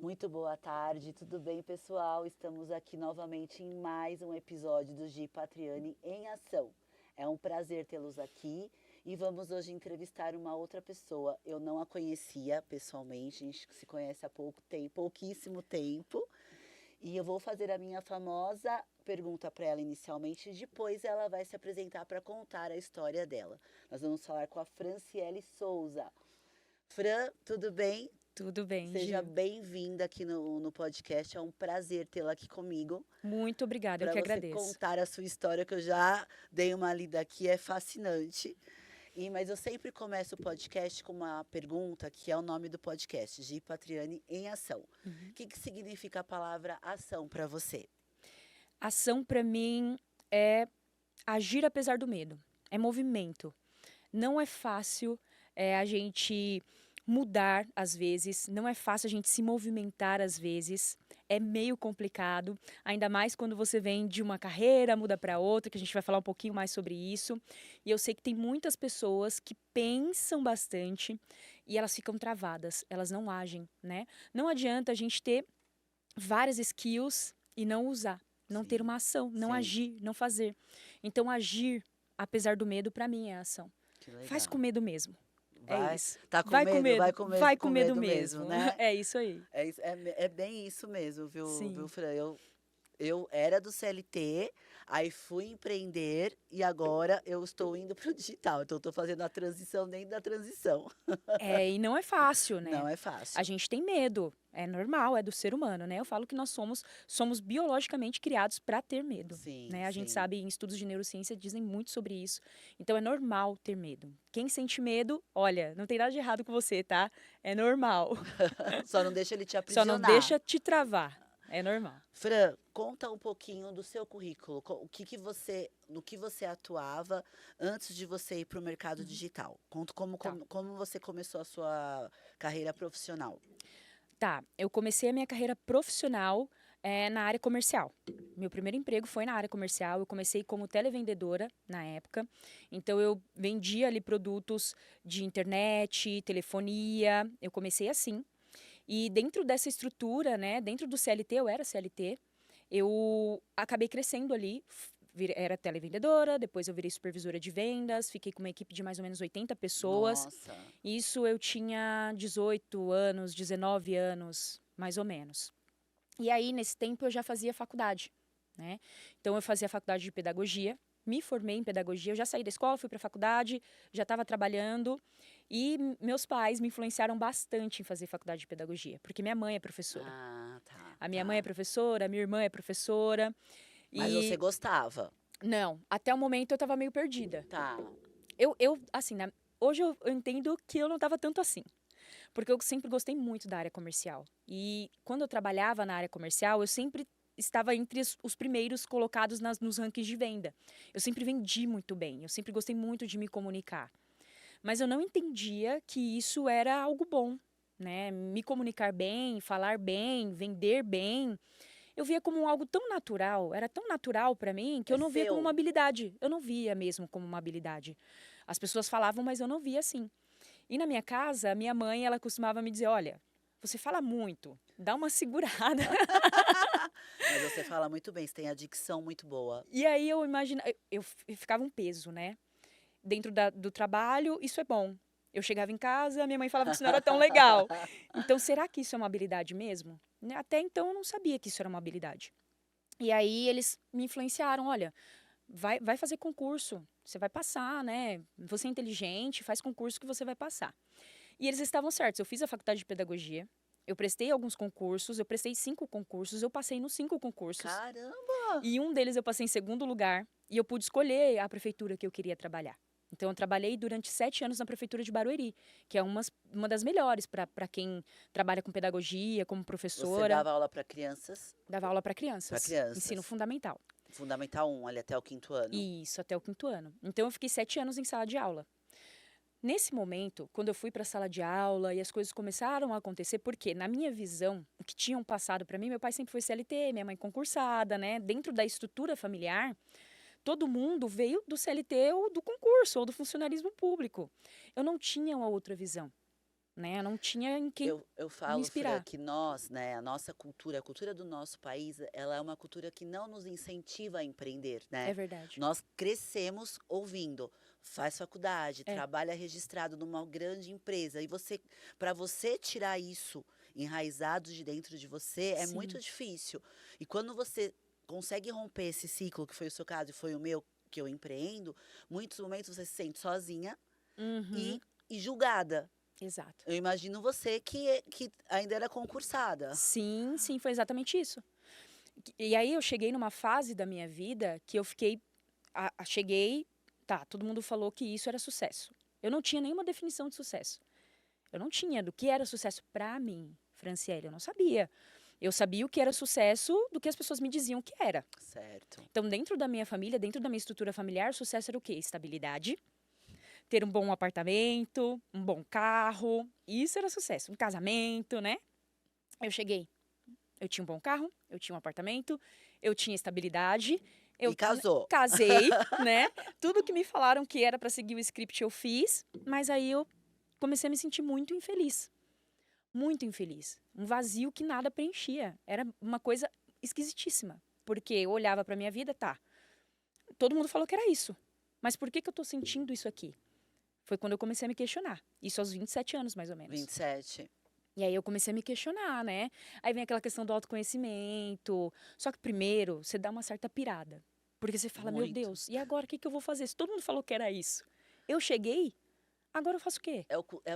Muito boa tarde, tudo bem, pessoal? Estamos aqui novamente em mais um episódio do Gi Patriani em Ação. É um prazer tê-los aqui e vamos hoje entrevistar uma outra pessoa. Eu não a conhecia pessoalmente, a gente se conhece há pouco tempo, pouquíssimo tempo. E eu vou fazer a minha famosa pergunta para ela inicialmente, e depois ela vai se apresentar para contar a história dela. Nós vamos falar com a Franciele Souza. Fran, tudo bem? Tudo bem, Seja Gil. bem-vinda aqui no podcast. É um prazer tê-la aqui comigo Muito obrigada, eu para que você agradeço. contar a sua história, que eu já dei uma lida aqui, é fascinante. Mas eu sempre começo o podcast com uma pergunta, que é o nome do podcast, Gi Patriani em Ação. O que significa a palavra ação para você? Ação, para mim, é agir apesar do medo. É movimento. Não é fácil a gente mudar, às vezes. Não é fácil a gente se movimentar, às vezes. É meio complicado, ainda mais quando você vem de uma carreira, muda para outra, que a gente vai falar um pouquinho mais sobre isso. E eu sei que tem muitas pessoas que pensam bastante e elas ficam travadas, elas não agem, né? Não adianta a gente ter várias skills e não usar, não ter Sim, uma ação, não sim, agir, não fazer. Então, agir, apesar do medo, para mim é ação. que Faz com legal. medo mesmo. É Vai, isso. tá com Vai com medo? Vai medo, com medo, vai com com medo medo mesmo, mesmo. né? É isso aí. É bem isso mesmo, viu, Sim. Fran? Eu era do CLT, aí fui empreender e agora eu estou indo para o digital. Então, estou fazendo a transição dentro da transição. E não é fácil, Não né? é A fácil. gente tem medo, é normal, é do ser humano, né? Eu falo que nós somos biologicamente criados para ter medo, Sim, né? A gente sim. sabe, em estudos de neurociência dizem muito sobre isso. Então é normal ter medo. Quem sente medo, olha, não tem nada de errado com você, tá? É normal. Só não deixa ele te Só não aprisionar. deixa te travar. É normal. Fran, conta um pouquinho do seu currículo. No que você atuava antes de você ir para o mercado digital. Conta Tá. como você começou a sua carreira profissional. Tá, eu comecei a minha carreira profissional na área comercial. Meu primeiro emprego foi na área comercial. Eu comecei como televendedora na época. Então, eu vendia ali produtos de internet, telefonia. Eu comecei assim. E dentro dessa estrutura, né, dentro do CLT, eu era CLT, eu acabei crescendo ali. Era televendedora, depois eu virei supervisora de vendas, fiquei com uma equipe de mais ou menos 80 pessoas. Nossa. Isso eu tinha 18 anos, 19 anos, mais ou menos. E aí, nesse tempo, eu já fazia faculdade, né? Então, eu fazia faculdade de pedagogia, me formei em pedagogia, eu já saí da escola, fui para a faculdade, já estava trabalhando. E meus pais me influenciaram bastante em fazer faculdade de pedagogia, porque minha mãe é professora. Ah, tá, A minha mãe é tá. professora, a minha irmã é professora. Mas você E, gostava? não, até o momento eu estava meio perdida. Tá. Assim, hoje eu entendo que eu não estava tanto assim. Porque eu sempre gostei muito da área comercial. E quando eu trabalhava na área comercial, eu sempre estava entre os primeiros colocados nos rankings de venda. Eu sempre vendi muito bem, eu sempre gostei muito de me comunicar. Mas eu não entendia que isso era algo bom, né? Me comunicar bem, falar bem, vender bem. Eu via como algo tão natural, era tão natural para mim, que É eu não via como uma seu. habilidade. Eu não via mesmo como uma habilidade. As pessoas falavam, mas eu não via assim. E na minha casa, minha mãe, ela costumava me dizer, olha, você fala muito, dá uma segurada. Mas você fala muito bem, você tem a dicção muito boa. E aí eu imagina, eu ficava um peso, né? Dentro do trabalho, isso é bom. Eu chegava em casa, minha mãe falava que isso não era tão legal. Então, será que isso é uma habilidade mesmo? Né, até então, eu não sabia que isso era uma habilidade. E aí, eles me influenciaram, olha, vai fazer concurso, você vai passar, né? Você é inteligente, faz concurso que você vai passar. E eles estavam certos. Eu fiz a faculdade de pedagogia, eu prestei alguns concursos, eu prestei 5 concursos, eu passei nos 5 concursos. Caramba! E um deles eu passei em segundo lugar e eu pude escolher a prefeitura que eu queria trabalhar. Então, eu trabalhei durante 7 anos na prefeitura de Barueri, que é uma das melhores para quem trabalha com pedagogia, como Você professora. dava aula para crianças? Dava aula para Para crianças, ensino crianças. fundamental. Fundamental 1, ali até o quinto ano. E isso até o 5º ano. Então, eu fiquei 7 anos em sala de aula. Nesse momento, quando eu fui para a sala de aula e as coisas começaram a acontecer, porque na minha visão, o que tinham passado para mim, meu pai sempre foi CLT, minha mãe concursada, né? Dentro da estrutura familiar, todo mundo veio do CLT ou do concurso ou do funcionalismo público. Eu não tinha uma outra visão. né? Eu não tinha em quem Eu me falo, Fran, inspirar. que nós, né, a nossa cultura, a cultura do nosso país, ela é uma cultura que não nos incentiva a empreender, É né? verdade. Nós crescemos ouvindo, faz faculdade, É, trabalha registrado numa grande empresa, e você, para você tirar isso enraizado de dentro de você, é muito sim. difícil. E quando você consegue romper esse ciclo, que foi o seu caso e foi o meu, que eu empreendo, muitos momentos você se sente sozinha Uhum, e, e julgada. exato. Eu imagino você que ainda era concursada. Sim, sim, foi exatamente isso. E aí eu cheguei numa fase da minha vida que eu fiquei, cheguei, tá, todo mundo falou que isso era sucesso. Eu não tinha nenhuma definição de sucesso. Eu não tinha do que era sucesso pra mim, Franciele, eu não sabia. Eu sabia o que era sucesso do que as pessoas me diziam que era. Certo. Então, dentro da minha família, dentro da minha estrutura familiar, sucesso era o quê? Estabilidade, ter um bom apartamento, um bom carro. Isso era sucesso. Um casamento, né? Eu cheguei. Eu tinha um bom carro, eu tinha um apartamento, eu tinha estabilidade, E casou. casei, né? Tudo que me falaram que era para seguir o script eu fiz, mas aí eu comecei a me sentir muito infeliz. Muito infeliz. Um vazio que nada preenchia. Era uma coisa esquisitíssima. Porque eu olhava para minha vida, tá. Todo mundo falou que era isso. Mas por que que eu tô sentindo isso aqui? Foi quando eu comecei a me questionar. Isso aos 27 anos, mais ou menos. 27. E aí eu comecei a me questionar, né? Aí vem aquela questão do autoconhecimento. Só que primeiro, você dá uma certa pirada. Porque você fala, meu Muito. Deus, e agora o que que eu vou fazer? Se todo mundo falou que era isso. Eu cheguei, agora eu faço o quê?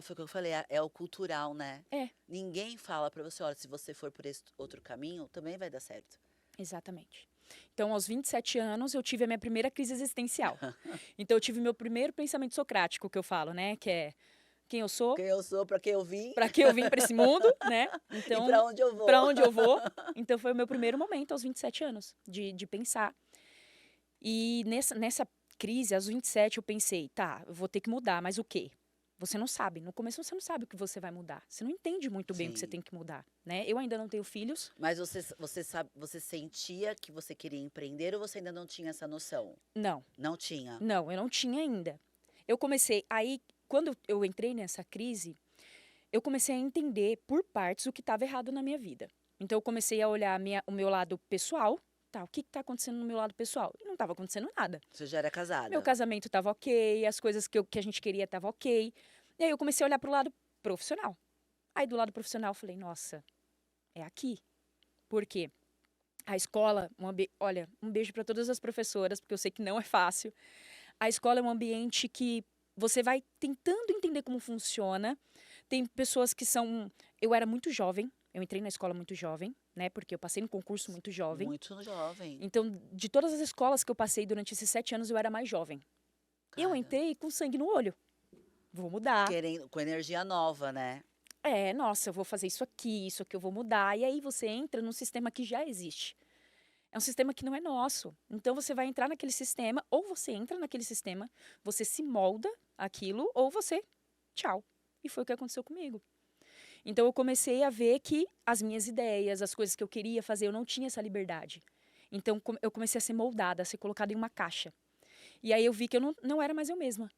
Foi o que eu falei, é o cultural, né? É, Ninguém fala pra você, olha, se você for por esse outro caminho, também vai dar certo. exatamente. Então, aos 27 anos, eu tive a minha primeira crise existencial. Então, eu tive meu primeiro pensamento socrático, que eu falo, né? Que é quem eu sou, Quem eu sou, pra quem eu vim para que eu vim para esse mundo, né? e Então, pra onde eu para vou. onde eu vou? Então, foi o meu primeiro momento, aos 27 anos, de pensar. E nessa crise, aos 27, eu pensei, tá, eu vou ter que mudar, mas o quê? Você não sabe. No começo, você não sabe o que você vai mudar. Você não entende muito bem o que você Sim. tem que mudar, né? Eu ainda não tenho filhos. Mas você sabe, você sentia que você queria empreender ou você ainda não tinha essa noção? Não, Não tinha. não, eu não tinha ainda. Eu comecei, aí, quando eu entrei nessa crise, eu comecei a entender por partes o que estava errado na minha vida. Então eu comecei a olhar o meu lado pessoal, tá, o que está acontecendo no meu lado pessoal? E não estava acontecendo nada. Você já era Meu casada. casamento estava ok, as coisas que a gente queria estavam ok. E aí eu comecei a olhar pro lado profissional. Aí do lado profissional eu falei, nossa, é aqui. Por quê? A escola, olha, um beijo para todas as professoras, porque eu sei que não é fácil. A escola é um ambiente que você vai tentando entender como funciona. Tem pessoas que são. Eu era muito jovem, eu entrei na escola muito jovem, né? Porque eu passei no concurso muito jovem. Muito jovem. Então, de todas as escolas que eu passei durante esses 7 anos, eu era mais jovem. Eu Cara, entrei com sangue no olho. Vou mudar. querendo, com energia nova, né? É, nossa, eu vou fazer isso aqui eu vou mudar. E aí você entra num sistema que já existe. É um sistema que não é nosso. Então você vai entrar naquele sistema, ou você entra naquele sistema, você se molda aquilo, ou você, tchau. E foi o que aconteceu comigo. Então eu comecei a ver que as minhas ideias, as coisas que eu queria fazer, eu não tinha essa liberdade. Então eu comecei a ser moldada, a ser colocada em uma caixa. E aí eu vi que eu não era mais eu mesma.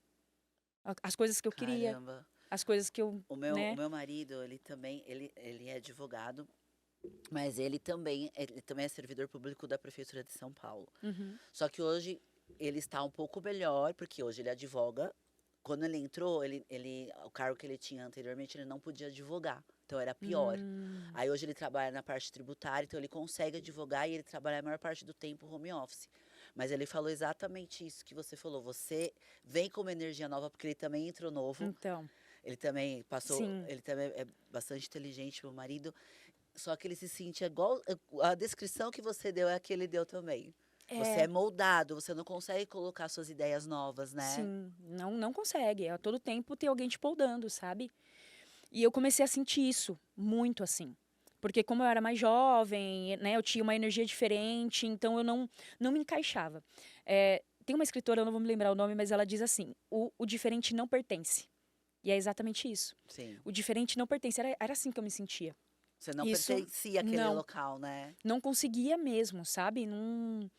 As coisas que eu queria, Caramba. as coisas que eu, O né? meu marido, ele também, ele é advogado, mas ele também é servidor público da Prefeitura de São Paulo. Uhum. Só que hoje ele está um pouco melhor, porque hoje ele advoga. Quando ele entrou, o cargo que ele tinha anteriormente, ele não podia advogar. Então era pior. Hum, Aí hoje ele trabalha na parte tributária, então ele consegue advogar e ele trabalha a maior parte do tempo home office. Mas ele falou exatamente isso que você falou. Você vem com uma energia nova, porque ele também entrou novo. então, Ele também passou, sim. ele também é bastante inteligente, meu marido. Só que ele se sente igual, a descrição que você deu é a que ele deu também. Você É, é moldado, você não consegue colocar suas ideias novas, né? sim, não consegue. A todo tempo tem alguém te podando, sabe? E eu comecei a sentir isso muito assim. Porque como eu era mais jovem, né, eu tinha uma energia diferente, então eu não me encaixava. Tem uma escritora, eu não vou me lembrar o nome, mas ela diz assim: o diferente não pertence. E é exatamente isso. Sim. O diferente não pertence. Era assim que eu me sentia. Você não Isso, pertencia àquele não, local, né? não conseguia mesmo, sabe? Não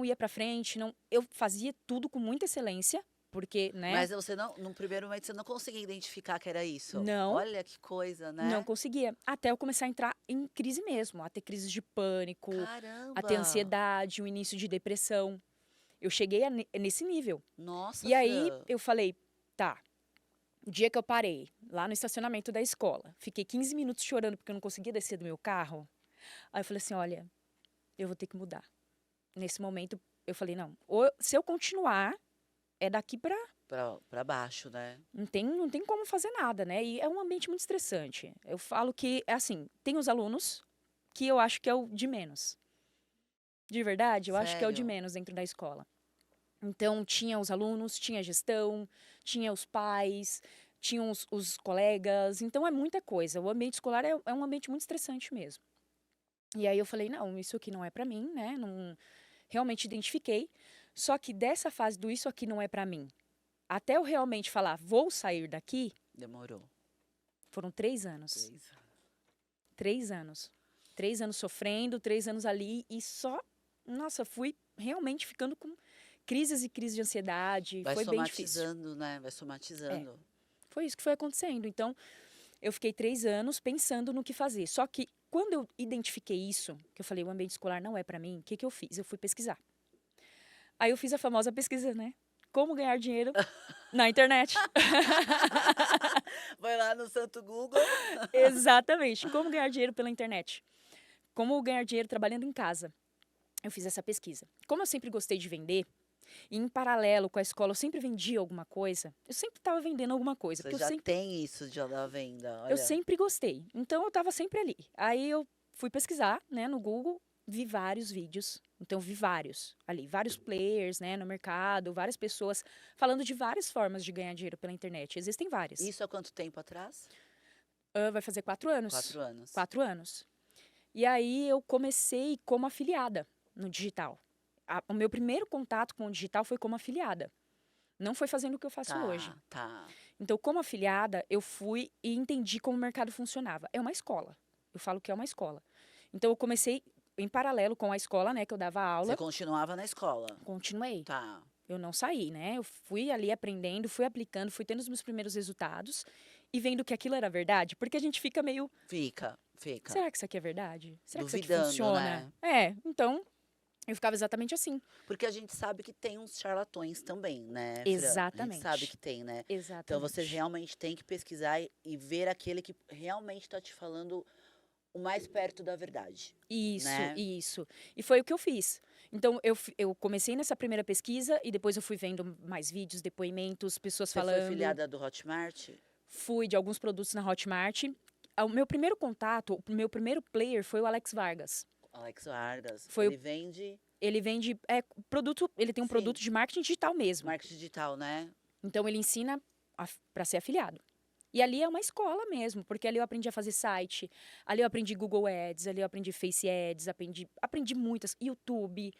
ia para frente. Não, eu fazia tudo com muita excelência, porque, né? Mas você não, num primeiro momento, você não conseguia identificar que era isso. Não. Olha que coisa, né? Não conseguia. Até eu começar a entrar em crise mesmo, a ter crises de pânico, a ter Caramba! ansiedade, o início de depressão. Eu cheguei nesse nível. Nossa, E aí Fran. eu falei, tá. O dia que eu parei, lá no estacionamento da escola, fiquei 15 minutos chorando porque eu não conseguia descer do meu carro. Aí eu falei assim, olha, eu vou ter que mudar. Nesse momento, eu falei, não, ou se eu continuar, é daqui pra... Pra baixo, né? Não tem como fazer nada, né? E é um ambiente muito estressante. Eu falo que, é assim, tem os alunos que eu acho que é o de menos. De verdade, eu acho que é o de Sério? menos dentro da escola. Então, tinha os alunos, tinha a gestão, tinha os pais, tinham os colegas. Então, é muita coisa. O ambiente escolar é um ambiente muito estressante mesmo. E aí eu falei, não, isso aqui não é pra mim, né? Não, realmente identifiquei. Só que dessa fase do isso aqui não é pra mim, até eu realmente falar, vou sair daqui, Demorou. foram 3 anos. 3 anos. 3 anos. 3 anos sofrendo, 3 anos ali e só, nossa, fui realmente ficando com crises e crises de ansiedade. Vai Foi bem difícil. somatizando, né? Vai É, somatizando. foi isso que foi acontecendo. Então, eu fiquei 3 anos pensando no que fazer. Só que quando eu identifiquei isso, que eu falei, o ambiente escolar não é pra mim, o que que eu fiz? Eu fui pesquisar. Aí eu fiz a famosa pesquisa, né? Como ganhar dinheiro na internet. Vai lá no Santo Google. Exatamente. Como ganhar dinheiro pela internet. Como ganhar dinheiro trabalhando em casa. Eu fiz essa pesquisa. Como eu sempre gostei de vender, e em paralelo com a escola eu sempre vendia alguma coisa, eu sempre estava vendendo alguma coisa. Você Porque já tem isso de da venda, eu olha. sempre gostei. Então eu estava sempre ali. Aí eu fui pesquisar, né, no Google, vi vários vídeos. Então vi vários ali, vários players, né, no mercado, várias pessoas falando de várias formas de ganhar dinheiro pela internet. Existem várias. Isso há quanto tempo atrás? Vai fazer 4 anos. 4 anos. 4 anos. E aí eu comecei como afiliada no digital. O meu primeiro contato com o digital foi como afiliada. Não foi fazendo o que eu faço hoje. Tá. Então, como afiliada, eu fui e entendi como o mercado funcionava. É uma escola. Eu falo que é uma escola. Então, eu comecei em paralelo com a escola, né, que eu dava Você aula. continuava na escola? Continuei. Tá. Eu não saí, né? Eu fui ali aprendendo, fui aplicando, fui tendo os meus primeiros resultados e vendo que aquilo era verdade, porque a gente fica meio, Fica. será que isso aqui é verdade? Será que isso aqui Duvidando, funciona? né? Então eu ficava exatamente assim. Porque a gente sabe que tem uns charlatões também, né, Fran? A gente sabe que Exatamente. tem, né? Então você Exatamente. realmente tem que pesquisar e ver aquele que realmente está te falando o mais perto da verdade, Isso, né? isso. E foi o que eu fiz. Então, eu comecei nessa primeira pesquisa e depois eu fui vendo mais vídeos, depoimentos, pessoas Você foi falando. filiada do Hotmart? Fui de alguns produtos na Hotmart. O meu primeiro contato, o meu primeiro player foi o Alex Vargas. Alex Vargas. Foi Ele vende ele vende produto, ele tem um sim, produto de marketing digital mesmo. marketing digital, né? Então ele ensina para ser afiliado. E ali é uma escola mesmo, porque ali eu aprendi a fazer site, ali eu aprendi Google Ads, ali eu aprendi Face Ads, aprendi muitas, YouTube.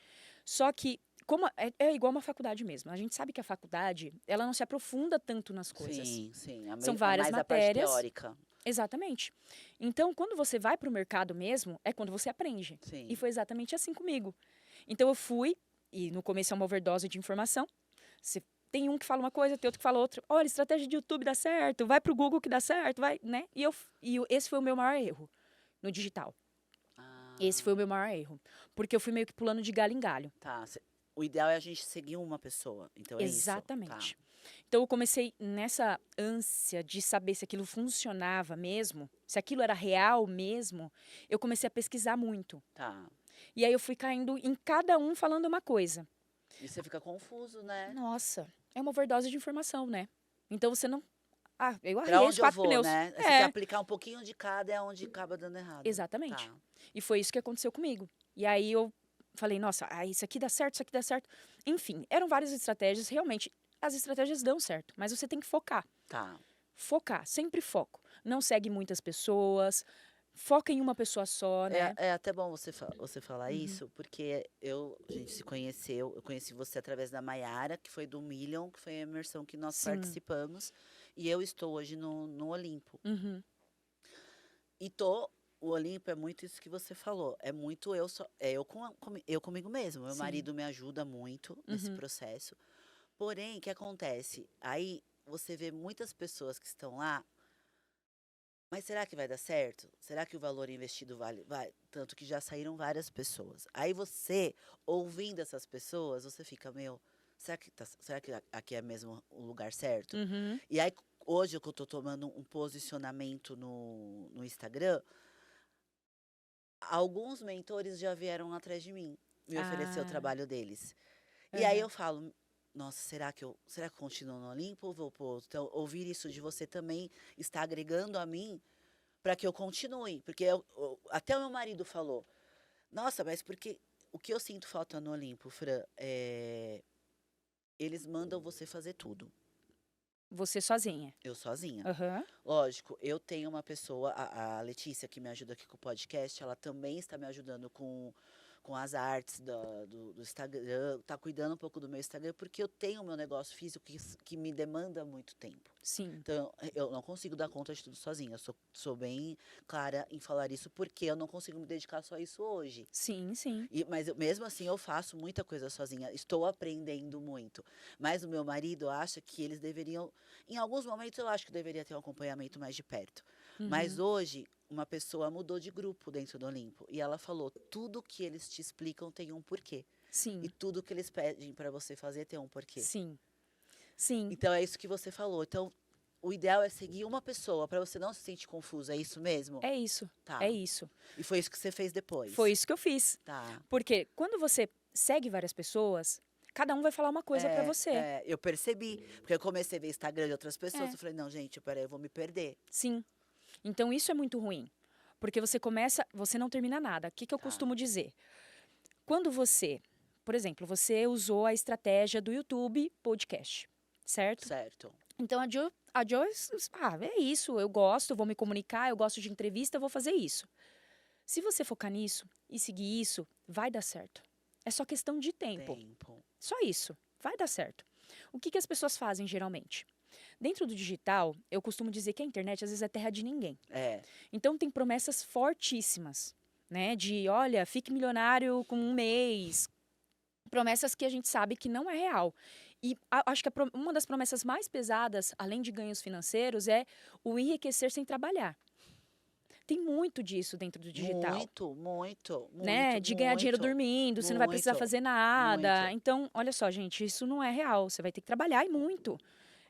Só que, como é igual uma faculdade mesmo. A gente sabe que a faculdade, ela não se aprofunda tanto nas coisas. Sim, sim. São É várias mais a parte matérias. teórica. Exatamente. Então, quando você vai para o mercado mesmo, é quando você aprende. Sim. E foi exatamente assim comigo. Então, eu fui, e no começo é uma overdose de informação. Você tem um que fala uma coisa, tem outro que fala outra. Olha, estratégia de YouTube dá certo, vai para o Google que dá certo, vai, né? Esse foi o meu maior erro no digital. Ah, Esse foi o meu maior erro. Porque eu fui meio que pulando de galho em galho. tá. O ideal é a gente seguir uma pessoa. Então é Exatamente. isso. Tá. Então eu comecei nessa ânsia de saber se aquilo funcionava mesmo, se aquilo era real mesmo, eu comecei a pesquisar muito. Tá. E aí eu fui caindo em cada um falando uma coisa. E você fica confuso, né? Nossa, é uma overdose de informação, né? Então você não. Eu Pra arriei os onde eu 4 vou, pneus. né? Você quer aplicar um pouquinho de cada, é onde acaba dando errado. Exatamente. Tá. E foi isso que aconteceu comigo. E aí eu falei, nossa, isso aqui dá certo, isso aqui dá certo. Enfim, eram várias estratégias, realmente. As estratégias dão certo, mas você tem que focar. Tá. Focar, sempre foco. Não segue muitas pessoas, foca em uma pessoa só, né? É até bom você falar Uhum. isso, porque a gente se conheceu, eu conheci você através da Maiara, que foi do Million, que foi a imersão que nós Sim. participamos, e eu estou hoje no Olimpo. Uhum. O Olimpo é muito isso que você falou, é muito eu comigo mesmo. Meu Sim. marido me ajuda muito nesse Uhum. processo, Porém, o que acontece? Aí você vê muitas pessoas que estão lá, mas será que vai dar certo? Será que o valor investido vale? Vai? Tanto que já saíram várias pessoas. Aí você, ouvindo essas pessoas, você fica, meu, será que aqui é mesmo o lugar certo? Uhum. E aí, hoje que eu tô tomando um posicionamento no Instagram, alguns mentores já vieram atrás de mim, me oferecer o Ah, trabalho deles. E aí eu aham. falo, nossa, será que eu continuo no Olimpo ou vou pro outro? Então, ouvir isso de você também está agregando a mim para que eu continue. Porque até o meu marido falou, nossa, mas porque o que eu sinto falta no Olimpo, Fran, eles mandam você fazer tudo. Você sozinha. Eu sozinha. Aham. Lógico, eu tenho uma pessoa, a Letícia, que me ajuda aqui com o podcast, ela também está me ajudando com as artes do Instagram, tá cuidando um pouco do meu Instagram, porque eu tenho o meu negócio físico que me demanda muito tempo. Sim. Então, eu não consigo dar conta de tudo sozinha. Eu sou bem clara em falar isso, porque eu não consigo me dedicar só a isso hoje. Sim, sim. Mas mesmo assim eu faço muita coisa sozinha, estou aprendendo muito. Mas o meu marido acha que eles deveriam, em alguns momentos eu acho que deveria ter um acompanhamento mais de perto. Mas Uhum. hoje uma pessoa mudou de grupo dentro do Olimpo e ela falou: tudo que eles te explicam tem um porquê. E Sim. tudo que eles pedem para você fazer tem um porquê. Sim. Sim. Então é isso que você falou. Então o ideal é seguir uma pessoa para você não se sentir confusa, é isso mesmo? É isso. É Tá. isso. E foi isso que você fez Foi depois. isso que eu fiz. Tá. Porque quando você segue várias pessoas, cada um vai falar uma coisa pra você. Eu percebi, porque eu comecei a ver Instagram de outras pessoas, É. eu falei, não, gente, peraí, eu vou me perder. Sim. Então isso é muito ruim. Porque você começa, você não termina nada. O que eu Tá, costumo dizer? Quando você, por exemplo, você usou a estratégia do YouTube Podcast, certo? certo. Então é isso, eu gosto, vou me comunicar, eu gosto de entrevista, eu vou fazer isso. Se você focar nisso e seguir isso, vai dar certo. É só questão de tempo. Tempo. Só isso, vai dar certo. O que as pessoas fazem geralmente? Dentro do digital, eu costumo dizer que a internet às vezes é terra de ninguém. É, Então tem promessas fortíssimas, né? De, olha, fique milionário com um mês. Promessas que a gente sabe que não é real. E acho que uma das promessas mais pesadas, além de ganhos financeiros, é o enriquecer sem trabalhar. Tem muito disso dentro do digital, muito, muito, né? muito, De ganhar dinheiro muito, dormindo, você não vai precisar muito, fazer nada. muito. Então, olha só, gente, isso não é real. Você vai ter que trabalhar e muito.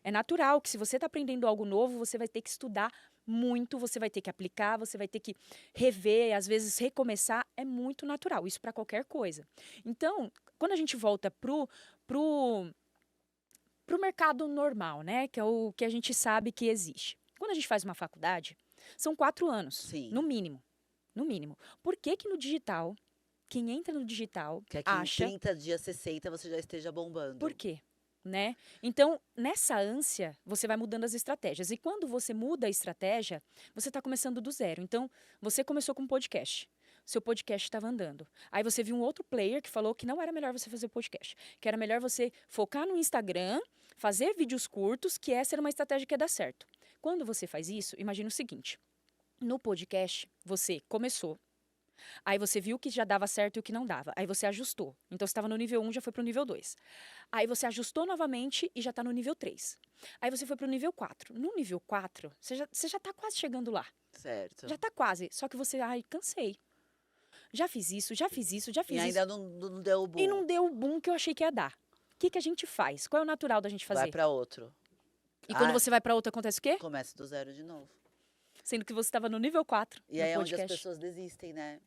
É natural que se você está aprendendo algo novo, você vai ter que estudar muito, você vai ter que aplicar, você vai ter que rever, às vezes recomeçar. É muito natural, isso para qualquer coisa. Então, quando a gente volta pro, pro mercado normal, né? Que é o que a gente sabe que existe. Quando a gente faz uma faculdade, são 4 anos, no Sim, mínimo. No mínimo. Por que que no digital, quem entra no digital, que aqui em acha 30 dias, 60, você já esteja por bombando. quê? Né? Então, nessa ânsia, você vai mudando as estratégias. E quando você muda a estratégia, você está começando do zero. Então, você começou com um podcast. Seu podcast estava andando. Aí você viu um outro player que falou que não era melhor você fazer podcast. Que era melhor você focar no Instagram, fazer vídeos curtos, que essa era uma estratégia que ia dar certo. Quando você faz isso, imagina o seguinte. No podcast, você começou. Aí você viu que já dava certo e o que não dava. Aí você ajustou. Então você estava no nível 1, já foi para o nível 2. Aí você ajustou novamente e já está no nível 3. Aí você foi para o nível 4. No nível 4, você já está quase chegando lá. Certo. Já está quase. Só que você, ai, cansei. Já fiz isso, já fiz isso, já E fiz isso. ainda não deu o E boom. não deu o boom que eu achei que ia dar. O que a gente faz? Qual é o natural da gente Vai fazer? para outro. E quando Ah, você vai para outra, acontece o quê? começa do zero de novo. Sendo que você estava no nível 4 E no aí é onde as podcast. pessoas desistem, né?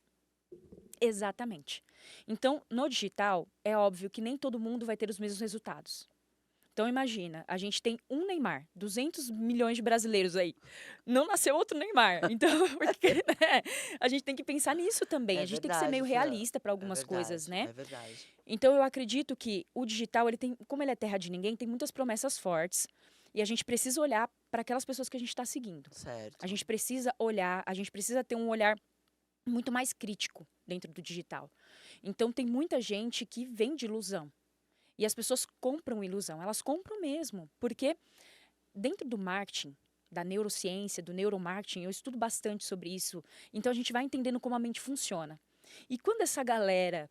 Exatamente. Então, no digital, é óbvio que nem todo mundo vai ter os mesmos resultados. Então, imagina, a gente tem um Neymar, 200 milhões de brasileiros aí. Não nasceu outro Neymar. Então, porque, né, a gente tem que pensar nisso também. É A gente tem que ser meio verdade, Fran. realista para É algumas coisas, verdade, né? é verdade. Então, eu acredito que o digital, ele tem, como ele é terra de ninguém, tem muitas promessas fortes. E a gente precisa olhar para aquelas pessoas que a gente está seguindo. Certo. A gente precisa olhar, a gente precisa ter um olhar muito mais crítico dentro do digital. Então, tem muita gente que vende ilusão. E as pessoas compram ilusão, elas compram mesmo. Porque dentro do marketing, da neurociência, do neuromarketing, eu estudo bastante sobre isso. Então, a gente vai entendendo como a mente funciona. E quando essa galera...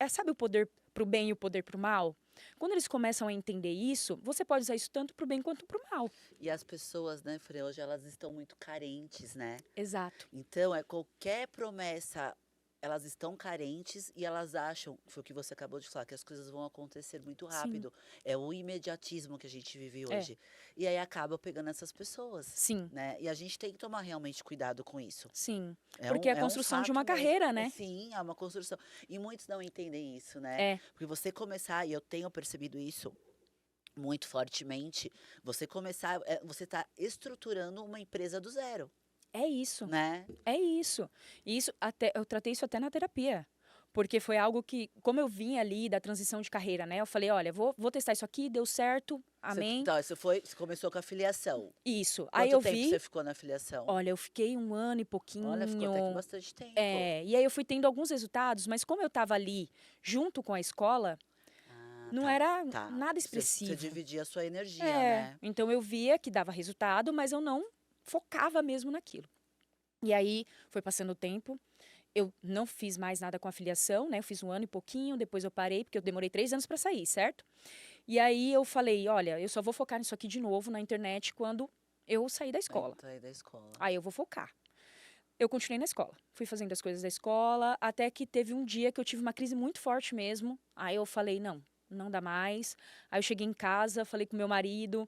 sabe o poder pro bem e o poder pro mal? Quando eles começam a entender isso, você pode usar isso tanto para o bem quanto para o mal. E as pessoas, né, Fran, hoje elas estão muito carentes, né? Exato. Então, é qualquer promessa, elas estão carentes e elas acham, foi o que você acabou de falar, que as coisas vão acontecer muito Sim. rápido. É o imediatismo que a gente vive É. hoje. E aí acaba pegando essas pessoas, Sim. né? E a gente tem que tomar realmente cuidado com isso. Sim. É Porque é a é um construção de fato uma mesmo. carreira, né? Sim, é uma construção. E muitos não entendem isso, né? É. Porque você começar, e eu tenho percebido isso muito fortemente, você começar, você está estruturando uma empresa do zero, É isso. né? É isso. E isso até eu tratei isso até na terapia. Porque foi algo que, como eu vim ali da transição de carreira, né? Eu falei, olha, vou testar isso aqui, deu certo, amém. Então, você começou com a filiação. Isso. Aí Quanto eu tempo vi, você ficou na filiação? olha, eu fiquei 1 ano e Olha, ficou até que pouquinho. bastante tempo. E aí eu fui tendo alguns resultados, mas como eu estava ali junto com a escola, Ah, não tá, era tá. nada Você expressivo. dividia a sua energia, né? Então eu via que dava resultado, mas eu não focava mesmo naquilo. E aí foi passando o tempo, eu não fiz mais nada com a filiação, né? Eu fiz 1 ano e pouquinho, depois eu parei, porque eu demorei 3 anos para sair, certo? E aí eu falei, olha, eu só vou focar nisso aqui de novo na internet quando eu sair da escola. Aí da escola. Aí eu vou focar. Eu continuei na escola, fui fazendo as coisas da escola, até que teve um dia que eu tive uma crise muito forte mesmo. Aí eu falei, não dá mais. Aí eu cheguei em casa, falei com meu marido.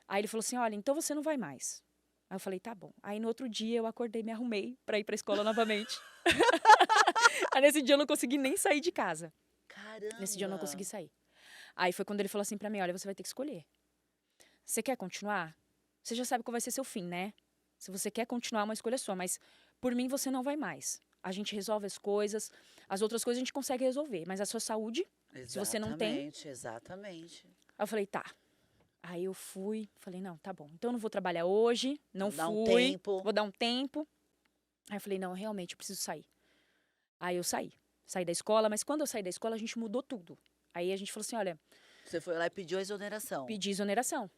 Aí ele falou assim, olha, então você não vai mais. Aí eu falei, tá bom. Aí no outro dia eu acordei, me arrumei pra ir pra escola novamente. Aí nesse dia eu não consegui nem sair de casa. Nesse dia eu não consegui Caramba! sair. Aí foi quando ele falou assim pra mim, olha, você vai ter que escolher. Você quer continuar? Você já sabe qual vai ser seu fim, né? Se você quer continuar, é uma escolha sua, mas por mim você não vai mais. A gente resolve as outras coisas a gente consegue resolver, mas a sua saúde, se você não tem. Exatamente, exatamente. Aí eu falei, tá. Aí eu fui, falei, não, tá bom. Então eu não vou trabalhar hoje, não Vou dar um fui, tempo. vou dar um tempo. Aí eu falei, não, realmente eu preciso sair. Aí eu saí da escola, mas quando eu saí da escola a gente mudou tudo. Aí a gente falou assim, olha, Você foi lá e pediu a exoneração. pedi exoneração.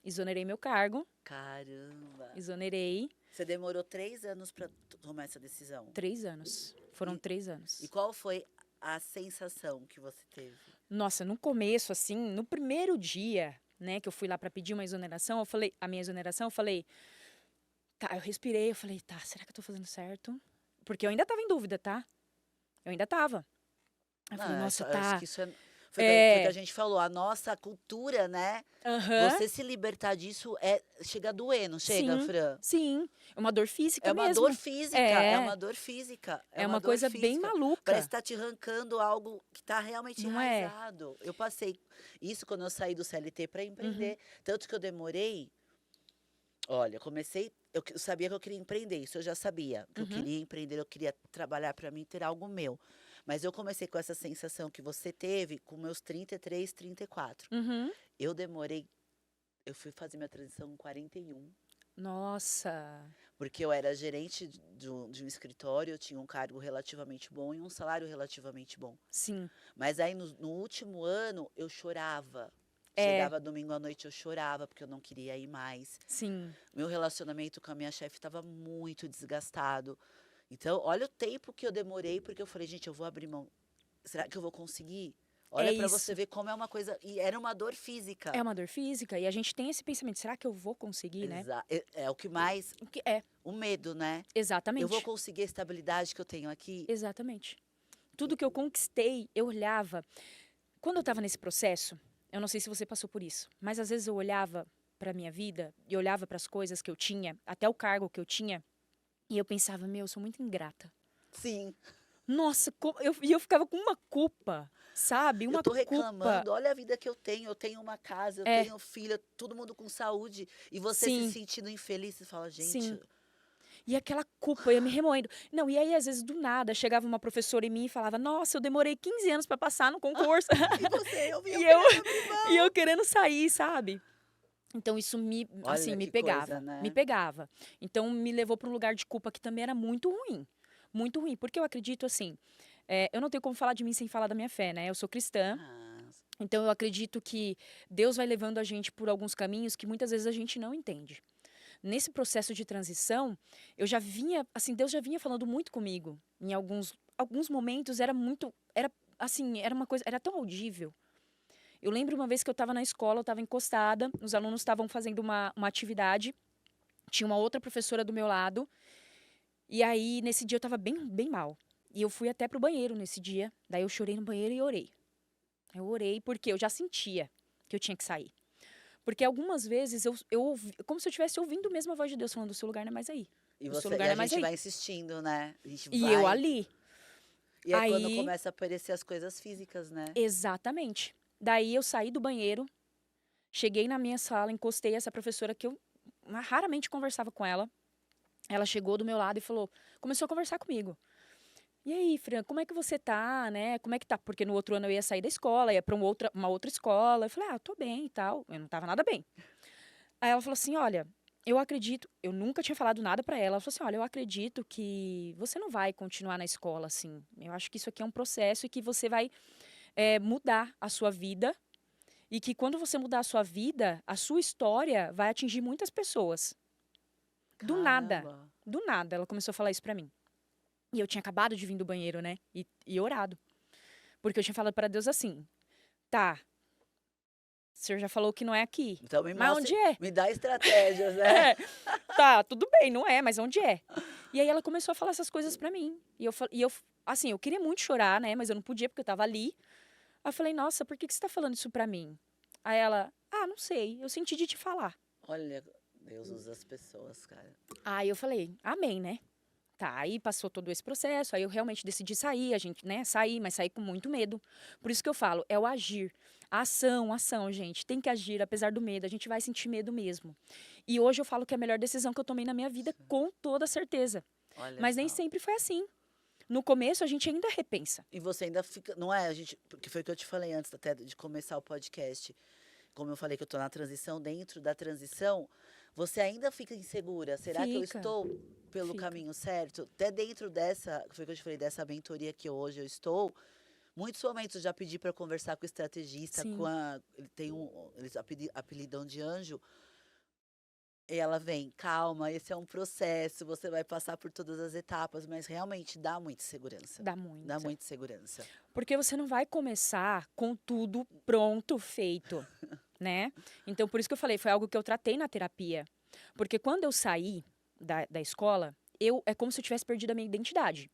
Exonerei meu cargo, Caramba! exonerei Você demorou 3 anos para tomar essa decisão. 3 anos. Foram E- 3 anos. E qual foi a sensação que você teve? Nossa, no começo, assim, no primeiro dia, né, que eu fui lá pra pedir uma exoneração, eu falei, a minha exoneração, eu falei, tá, eu respirei, eu falei, tá, será que eu tô fazendo certo? Porque eu ainda tava em dúvida, tá? Eu ainda tava. Aí eu falei, nossa, Eu acho tá. que isso foi o que a É. gente falou, a nossa cultura, né? Aham. Você se libertar disso chega a doer, não chega, Sim, Fran? sim. É uma dor física É uma mesmo. dor física, É. é uma dor física. É uma uma dor coisa bem física. maluca. Parece que tá te arrancando algo que tá realmente Não é? enraizado. Eu passei isso quando eu saí do CLT para Uhum. empreender. Tanto que eu demorei. Olha, eu sabia que eu queria empreender, isso eu já sabia. Que eu Uhum. queria empreender, eu queria trabalhar para mim, ter algo meu. Mas eu comecei com essa sensação que você teve com meus 33, 34. Uhum. Eu fui fazer minha transição com 41. Nossa. Porque eu era gerente de um escritório, eu tinha um cargo relativamente bom e um salário relativamente bom. Sim. Mas aí no último ano eu chorava. É. Chegava domingo à noite, eu chorava porque eu não queria ir mais. Sim. Meu relacionamento com a minha chefe estava muito desgastado. Então, olha o tempo que eu demorei, porque eu falei, gente, eu vou abrir mão. Será que eu vou conseguir? Olha para você isso. ver como é uma coisa. E era uma dor física. É uma dor física e a gente tem esse pensamento, será que eu vou conseguir, né? É o que mais. O que é, O medo, né? exatamente. Eu vou conseguir a estabilidade que eu tenho aqui. Exatamente. Tudo que eu conquistei, eu olhava. Quando eu estava nesse processo, eu não sei se você passou por isso, mas às vezes eu olhava para minha vida e olhava para as coisas que eu tinha, até o cargo que eu tinha, e eu pensava, meu, eu sou muito ingrata. Sim. Nossa, eu ficava com uma culpa, sabe? Uma Eu tô culpa. reclamando, olha a vida que eu tenho uma casa, eu É. tenho filha, todo mundo com saúde, e você Sim. se sentindo infeliz, você fala, gente, Sim. E aquela culpa, eu ia me remoendo. Não, e aí, às vezes, do nada, chegava uma professora em mim e falava, nossa, eu demorei 15 anos para passar no concurso. e você, eu vi, E eu eu- querendo abrir mão. E eu querendo sair, sabe? Então isso Olha assim, me que pegava, coisa, né? me pegava. Então me levou para um lugar de culpa que também era muito ruim, porque eu acredito assim, eu não tenho como falar de mim sem falar da minha fé, né? Eu sou cristã, Ah, então eu acredito que Deus vai levando a gente por alguns caminhos que muitas vezes a gente não entende. Nesse processo de transição, eu já vinha, assim, Deus já vinha falando muito comigo. Em alguns momentos era uma coisa, era tão audível. Eu lembro uma vez que eu estava na escola, eu estava encostada, os alunos estavam fazendo uma atividade, tinha uma outra professora do meu lado, e aí nesse dia eu estava bem, bem mal. E eu fui até pro banheiro nesse dia, daí eu chorei no banheiro e orei. Eu orei porque eu já sentia que eu tinha que sair. Porque algumas vezes eu ouvi, como se eu estivesse ouvindo mesmo a voz de Deus falando, o seu lugar não é mais aí. O seu lugar E não a é mais gente aí. vai insistindo, né? A gente E eu vai. ali. E é quando Aí, começa a aparecer as coisas físicas, né? exatamente. Daí eu saí do banheiro, cheguei na minha sala, encostei essa professora que eu raramente conversava com ela. Ela chegou do meu lado e falou, começou a conversar comigo. E aí, Fran, como é que você tá, né? Como é que tá? Porque no outro ano eu ia sair da escola, ia pra uma outra escola. Eu falei, ah, eu tô bem e tal. Eu não tava nada bem. Aí ela falou assim, olha, eu acredito, eu nunca tinha falado nada pra ela. Ela falou assim, olha, eu acredito que você não vai continuar na escola, assim. Eu acho que isso aqui é um processo e que você vai mudar a sua vida. E que quando você mudar a sua vida, a sua história vai atingir muitas pessoas. Caramba. Do nada, ela começou a falar isso pra mim. E eu tinha acabado de vir do banheiro, né? E orado. Porque eu tinha falado pra Deus assim: tá, o senhor já falou que não é aqui. Então me Mas onde mostre, é? me dá estratégias, né? É, tá, tudo bem, não é, mas onde é? E aí ela começou a falar essas coisas pra mim. Assim, eu queria muito chorar, né? Mas eu não podia porque eu tava ali. Aí eu falei: nossa, por que que você tá falando isso pra mim? Aí ela: ah, não sei, eu senti de te falar. Olha, Deus usa as pessoas, cara. Aí eu falei: amém, né? Tá, aí passou todo esse processo, aí eu realmente decidi sair, a gente, né, sair, mas sair com muito medo. Por isso que eu falo, é o agir. A ação, gente, tem que agir, apesar do medo, a gente vai sentir medo mesmo. E hoje eu falo que é a melhor decisão que eu tomei na minha vida, com toda certeza. Olha Mas nem só. sempre foi assim. No começo, a gente ainda repensa. E você ainda fica, não é, a gente, porque foi o que eu te falei antes até de começar o podcast. Como eu falei que eu tô na transição, dentro da transição, você ainda fica insegura. Será que eu Fica, estou pelo fica. caminho certo? Até dentro dessa, foi o que eu te falei, dessa mentoria que hoje eu estou, muitos momentos eu já pedi para conversar com o estrategista, Sim, ele tem eles apelidam de anjo, e ela vem, calma, esse é um processo, você vai passar por todas as etapas, mas realmente dá muita segurança. dá Dá muita. muita segurança. Porque você não vai começar com tudo pronto, feito, né? Então, por isso que eu falei, foi algo que eu tratei na terapia. Porque quando eu saí da escola, é como se eu tivesse perdido a minha identidade.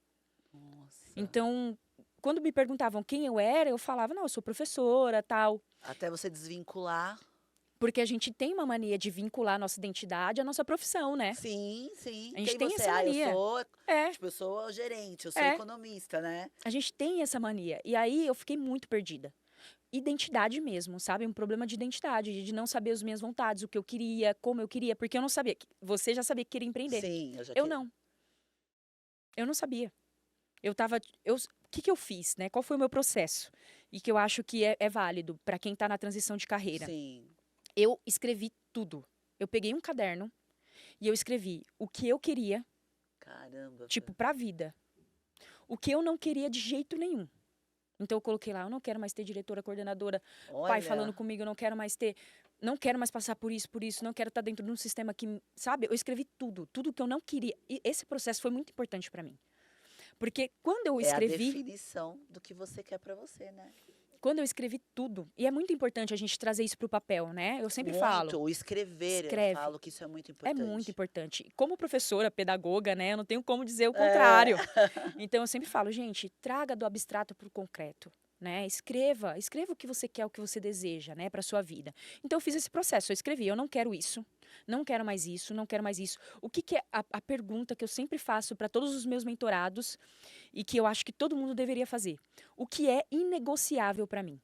Nossa. Então, quando me perguntavam quem eu era, eu falava, não, eu sou professora, tal. Até você desvincular. Porque a gente tem uma mania de vincular a nossa identidade à nossa profissão, né? Sim, sim. A gente Quem tem você? essa Ah, mania. É, eu sou gerente, eu sou é. economista, né? A gente tem essa mania. E aí eu fiquei muito perdida. Identidade mesmo, sabe? Um problema de identidade, de não saber as minhas vontades, o que eu queria, como eu queria, porque eu não sabia. Você já sabia que queria empreender. Sim, eu já Eu que não. Eu não sabia. Eu tava. O que que eu fiz, né? Qual foi o meu processo? E que eu acho que é válido para quem tá na transição de carreira. sim. Eu escrevi tudo. Eu peguei um caderno e eu escrevi o que eu queria, Caramba, tipo, pra vida. O que eu não queria de jeito nenhum. Então eu coloquei lá, eu não quero mais ter diretora, coordenadora, pai falando olha, comigo, eu não quero mais ter, não quero mais passar por isso, não quero estar dentro de um sistema que, sabe? Eu escrevi tudo, tudo que eu não queria. E esse processo foi muito importante pra mim. Porque é a definição do que você quer pra você, né? quando eu escrevi tudo, e é muito importante a gente trazer isso pro papel, né? Eu sempre falo, Muito, o escrever, eu escreve. falo que isso é muito É muito importante. importante. Como professora, pedagoga, né? Eu não tenho como dizer o É. contrário. Então eu sempre falo, gente, traga do abstrato para o concreto, né? Escreva o que você quer, o que você deseja, né, para sua vida. Então eu fiz esse processo, eu escrevi, eu não quero isso, não quero mais isso, não quero mais isso. O que que é a pergunta que eu sempre faço para todos os meus mentorados e que eu acho que todo mundo deveria fazer? O que é inegociável para mim?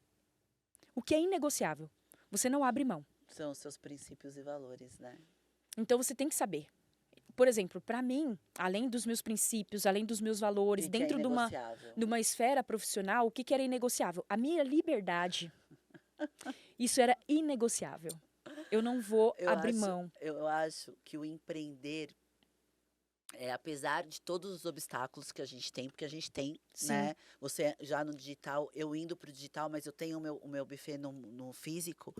O que é inegociável? Você não abre mão. São os seus princípios e valores, né? Então você tem que saber. Por exemplo, para mim, além dos meus princípios, além dos meus valores, E que é dentro inegociável. de uma esfera profissional, o que que era inegociável? A minha liberdade. Isso era inegociável. Eu não vou abrir mão. Eu acho que o empreender, apesar de todos os obstáculos que a gente tem, porque a gente tem, Sim, né? Você já no digital, eu indo para o digital, mas eu tenho o meu buffet no físico.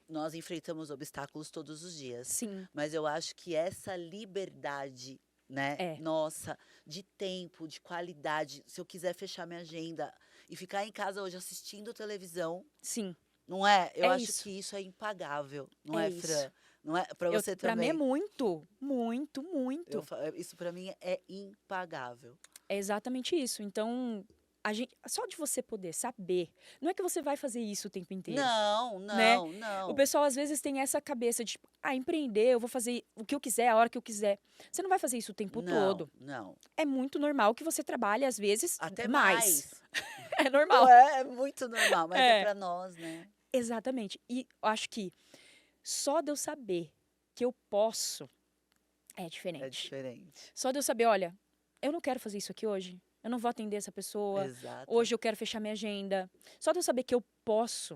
Nós enfrentamos obstáculos todos os dias. sim, Mas eu acho que essa liberdade, né, é, nossa, de tempo, de qualidade, se eu quiser fechar minha agenda e ficar em casa hoje assistindo televisão, sim, Não é? Eu É acho isso. que isso é impagável, não É é, isso. Fran? Não é? Para Eu você Para mim é também. muito, muito, muito. Isso para mim é impagável. É exatamente isso. Então, só de você poder saber, não é que você vai fazer isso o tempo inteiro, Não, né? não, O não. pessoal às vezes tem essa cabeça de, tipo, empreender, eu vou fazer o que eu quiser, a hora que eu quiser. Você não vai fazer isso o tempo Não, todo. não. É muito normal que você trabalhe às vezes Até mais. mais. É Não normal. é? É muito normal, mas é É, para nós, né? exatamente. E eu acho que só de eu saber que eu posso é É diferente. diferente. Só de eu saber, olha, eu não quero fazer isso aqui hoje. Eu não vou atender essa pessoa. Exato. Hoje eu quero fechar minha agenda. Só de eu saber que eu posso.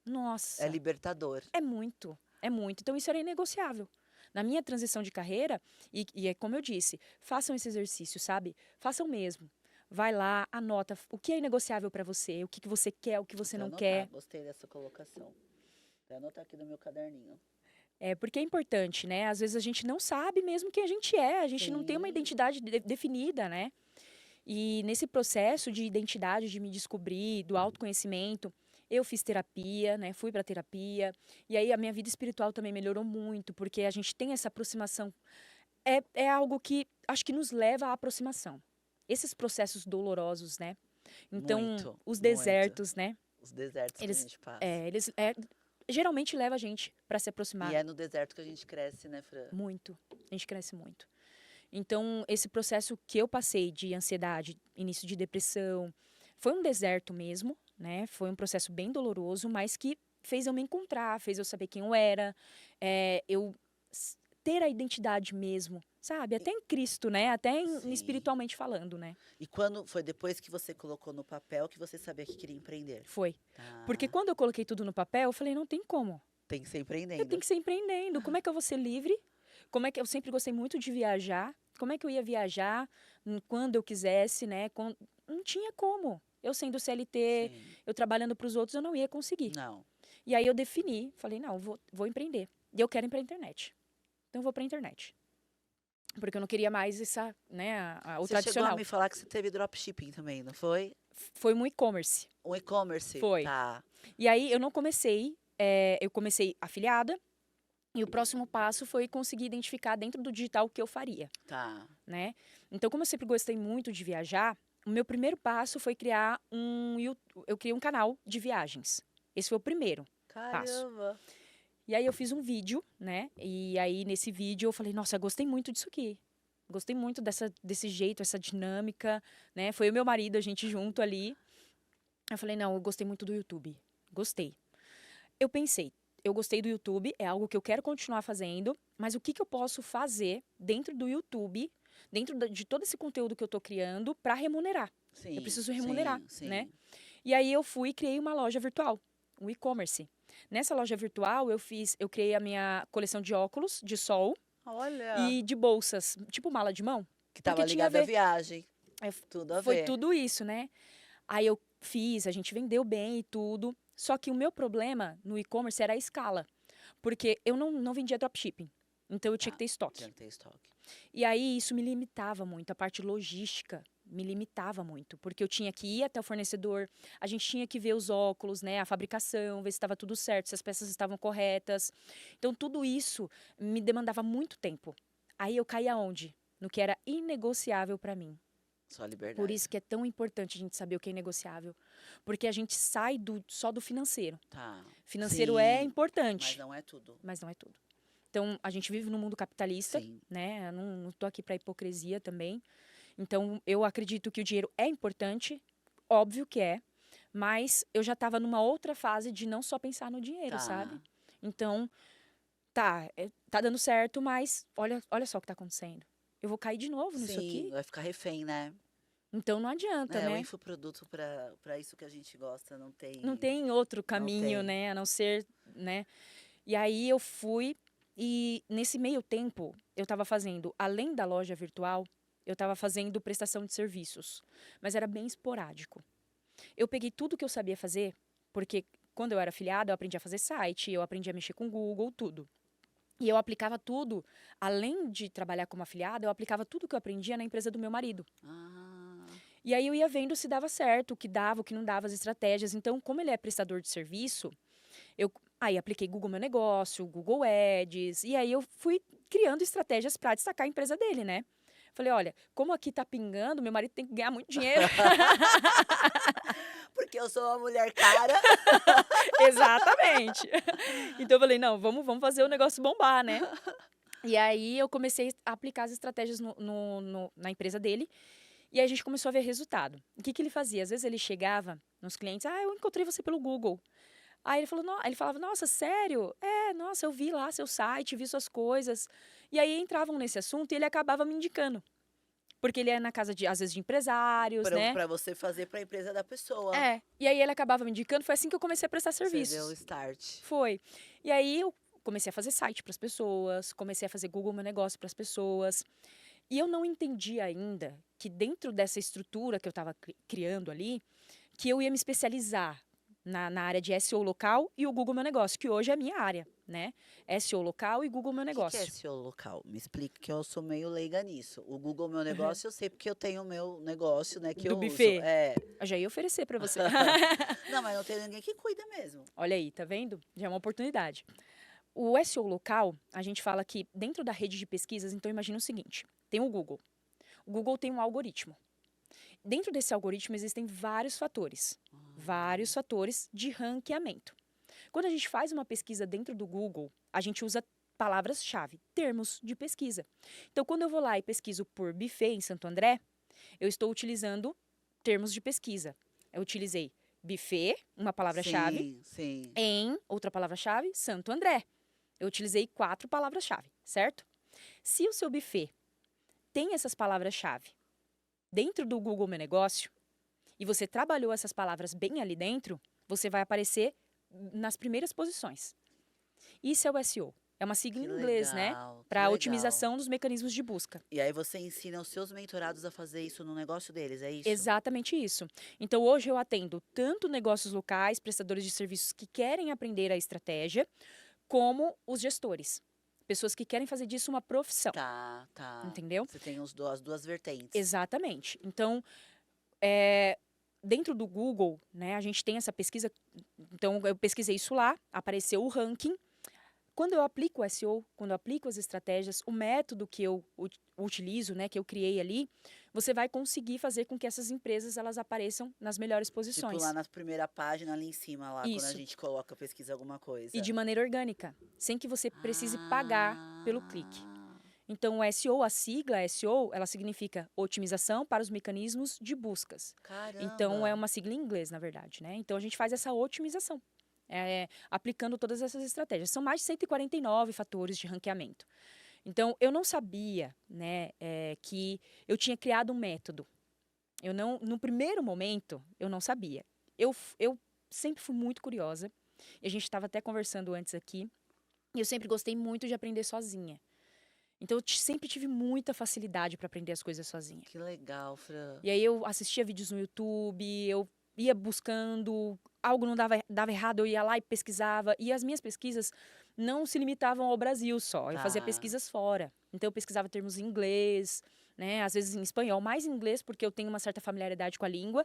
É Nossa, libertador. é muito. É muito. Então isso era inegociável. Na minha transição de carreira, e é como eu disse, façam esse exercício, sabe? Façam mesmo. Vai lá, anota o que é inegociável para você, o que você quer, o que você Até não anotar, quer. gostei dessa colocação. Até anotar aqui no meu caderninho. É, porque é importante, né? Às vezes a gente não sabe mesmo quem a gente é, a gente não tem uma Sim, identidade definida, né? E nesse processo de identidade, de me descobrir, do autoconhecimento, eu fiz terapia, né? Fui para terapia. E aí a minha vida espiritual também melhorou muito, porque a gente tem essa aproximação. É algo que acho que nos leva à aproximação. Esses processos dolorosos, né? Então, muito, os muito. desertos, né? Os desertos que a Eles, gente passa. eles geralmente levam a gente para se E aproximar é no deserto que a gente cresce, né, Fran? muito. A gente cresce muito. Então, esse processo que eu passei de ansiedade, início de depressão, foi um deserto mesmo, né? Foi um processo bem doloroso, mas que fez eu me encontrar, fez eu saber quem eu era, eu ter a identidade mesmo, sabe? E- Até em Cristo, né? Até sim. espiritualmente falando, né? E quando foi depois que você colocou no papel que você sabia que queria empreender? Foi. Porque Tá. quando eu coloquei tudo no papel, eu falei, não tem como. Tem que ser Eu tenho empreendendo. que ser empreendendo. Como é que eu vou ser livre? Como é que eu sempre gostei muito de viajar? Como é que eu ia viajar quando eu quisesse, né? Não tinha como. Eu sendo CLT, Sim. eu trabalhando para os outros, eu não ia conseguir. Não. E aí eu defini, falei, não, vou empreender. E eu quero ir para a internet. Então eu vou para a internet. Porque eu não queria mais essa, né, o Você chegou a tradicional. me falar que você teve dropshipping também, não foi? Foi um e-commerce. Um e-commerce? Foi. Tá. E aí eu não comecei, eu comecei afiliada. E o próximo passo foi conseguir identificar dentro do digital o que eu faria, Tá. né? Então, como eu sempre gostei muito de viajar, o meu primeiro passo foi criar eu criei um canal de viagens. Esse foi o primeiro passo. Caramba. E aí eu fiz um vídeo, né? E aí nesse vídeo eu falei, nossa, gostei muito disso aqui. Gostei muito desse jeito, essa dinâmica, né? Foi o meu marido, a gente junto ali. Eu falei, não, eu gostei muito do YouTube. Gostei. Eu pensei, eu gostei do YouTube, é algo que eu quero continuar fazendo, mas o que, que eu posso fazer dentro do YouTube, dentro de todo esse conteúdo que eu estou criando, para remunerar? Eu Sim, preciso remunerar, sim, né? sim. E aí eu fui e criei uma loja virtual, um e-commerce. Nessa loja virtual eu criei a minha coleção de óculos de sol Olha. e de bolsas, tipo mala de mão, Que porque tava tinha a ligado à ver. viagem. É, Tudo a foi ver. tudo isso, né? Aí eu fiz, a gente vendeu bem e tudo. Só que o meu problema no e-commerce era a escala. Porque eu não vendia dropshipping. Então eu tinha que Tá. ter estoque. Tinha que ter estoque. E aí isso me limitava muito, a parte logística me limitava muito, porque eu tinha que ir até o fornecedor, a gente tinha que ver os óculos, né, a fabricação, ver se estava tudo certo, se as peças estavam corretas. Então tudo isso me demandava muito tempo. Aí eu caía onde? No que era inegociável para mim. Só Por liberdade. isso que é tão importante a gente saber o que é negociável, porque a gente sai só do financeiro. Tá. Financeiro é Sim, mas importante, não é tudo. mas não é tudo. Então, a gente vive num mundo capitalista, Sim. né? Eu não tô aqui para hipocrisia também. Então, eu acredito que o dinheiro é importante, óbvio que é, mas eu já estava numa outra fase de não só pensar no dinheiro, sabe? Tá. Então, tá dando certo, mas olha só o que tá acontecendo. Eu vou cair de novo nisso Sim, aqui? vai ficar refém, né? Então não adianta, É, o né? infoproduto para isso que a gente gosta não Não tem. tem outro Não caminho, tem. né? A não ser, né? E aí eu fui e nesse meio tempo eu estava fazendo, além da loja virtual, eu estava fazendo prestação de serviços, mas era bem esporádico. Eu peguei tudo que eu sabia fazer, porque quando eu era afiliada, eu aprendi a fazer site, eu aprendi a mexer com Google, tudo. E eu aplicava tudo, além de trabalhar como afiliada, eu aplicava tudo que eu aprendia na empresa do meu marido. Ah, E aí eu ia vendo se dava certo, o que dava, o que não dava, as estratégias. Então, como ele é prestador de serviço, Aí apliquei Google Meu Negócio, Google Ads, e aí eu fui criando estratégias para destacar a empresa dele, né? Falei, olha, como aqui tá pingando, meu marido tem que ganhar muito dinheiro. Porque eu sou uma mulher cara. Exatamente. Então eu falei, não, vamos fazer o negócio bombar, né? E aí eu comecei a aplicar as estratégias na empresa dele. E aí a gente começou a ver resultado. O que ele fazia? Às vezes ele chegava nos clientes, eu encontrei você pelo Google. Aí ele falava, nossa, sério? Nossa, eu vi lá seu site, vi suas coisas. E aí entravam nesse assunto e ele acabava me indicando. Porque ele é na casa, às vezes, de empresários, né? Pra você fazer pra empresa da pessoa. E aí ele acabava me indicando, foi assim que eu comecei a prestar Você serviços. deu o start. Foi. E aí eu comecei a fazer site para as pessoas, comecei a fazer Google Meu Negócio para as pessoas. E eu não entendi ainda que dentro dessa estrutura que eu estava criando ali, que eu ia me especializar na área de SEO local e o Google Meu Negócio, que hoje é a minha área, né? SEO local e Google Meu O que Negócio. é SEO local? Me explique que eu sou meio leiga nisso. O Google Meu Negócio eu sei porque eu tenho o meu negócio, né, que Do eu buffet. uso. É. Eu já ia oferecer para você. Não, mas não tem ninguém que cuida mesmo. Olha aí, tá vendo? Já é uma oportunidade. O SEO local, a gente fala que dentro da rede de pesquisas, então imagina o seguinte, tem o Google. O Google tem um algoritmo. Dentro desse algoritmo existem vários fatores de ranqueamento. Quando a gente faz uma pesquisa dentro do Google, a gente usa palavras-chave, termos de pesquisa. Então, quando eu vou lá e pesquiso por buffet em Santo André, eu estou utilizando termos de pesquisa. Eu utilizei buffet, uma palavra-chave, Sim. em outra palavra-chave, Santo André. Eu utilizei 4 palavras-chave, certo? Se o seu buffet tem essas palavras-chave dentro do Google Meu Negócio e você trabalhou essas palavras bem ali dentro, você vai aparecer nas primeiras posições. Isso é o SEO. É uma sigla em inglês, né? Para otimização dos mecanismos de busca. E aí você ensina os seus mentorados a fazer isso no negócio deles, é isso? Exatamente isso. Então hoje eu atendo tanto negócios locais, prestadores de serviços que querem aprender a estratégia, como os gestores. Pessoas que querem fazer disso uma profissão. Tá. Entendeu? Você tem as duas vertentes. Exatamente. Então, dentro do Google, né, a gente tem essa pesquisa. Então, eu pesquisei isso lá, apareceu o ranking. Quando eu aplico o SEO, quando eu aplico as estratégias, o método que eu utilizo, né, que eu criei ali, você vai conseguir fazer com que essas empresas elas apareçam nas melhores posições. Tipo lá na primeira página, ali em cima, lá, quando a gente coloca, pesquisa alguma coisa. E de maneira orgânica, sem que você precise pagar pelo clique. Então, o SEO, a sigla SEO, ela significa otimização para os mecanismos de buscas. Caramba. Então, é uma sigla em inglês, na verdade, né? Então, a gente faz essa otimização, aplicando todas essas estratégias. São mais de 149 fatores de ranqueamento. Então, eu não sabia, né, que eu tinha criado um método. No primeiro momento, eu não sabia. Eu sempre fui muito curiosa. E a gente estava até conversando antes aqui. E eu sempre gostei muito de aprender sozinha. Então, eu sempre tive muita facilidade para aprender as coisas sozinha. Que legal, Fran. E aí, eu assistia vídeos no YouTube, eu ia buscando, algo não dava errado, eu ia lá e pesquisava. E as minhas pesquisas não se limitavam ao Brasil só, eu fazia pesquisas fora. Então, eu pesquisava termos em inglês, né, às vezes em espanhol, mais em inglês, porque eu tenho uma certa familiaridade com a língua.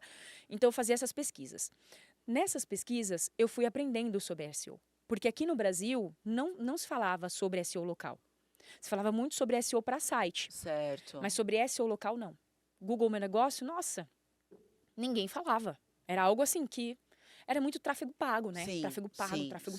Então, eu fazia essas pesquisas. Nessas pesquisas, eu fui aprendendo sobre SEO. Porque aqui no Brasil, não se falava sobre SEO local. Se falava muito sobre SEO para site. Certo. Mas sobre SEO local, não. Google Meu Negócio, nossa, ninguém falava. Era algo assim que era muito tráfego pago, né? Sim, Tráfego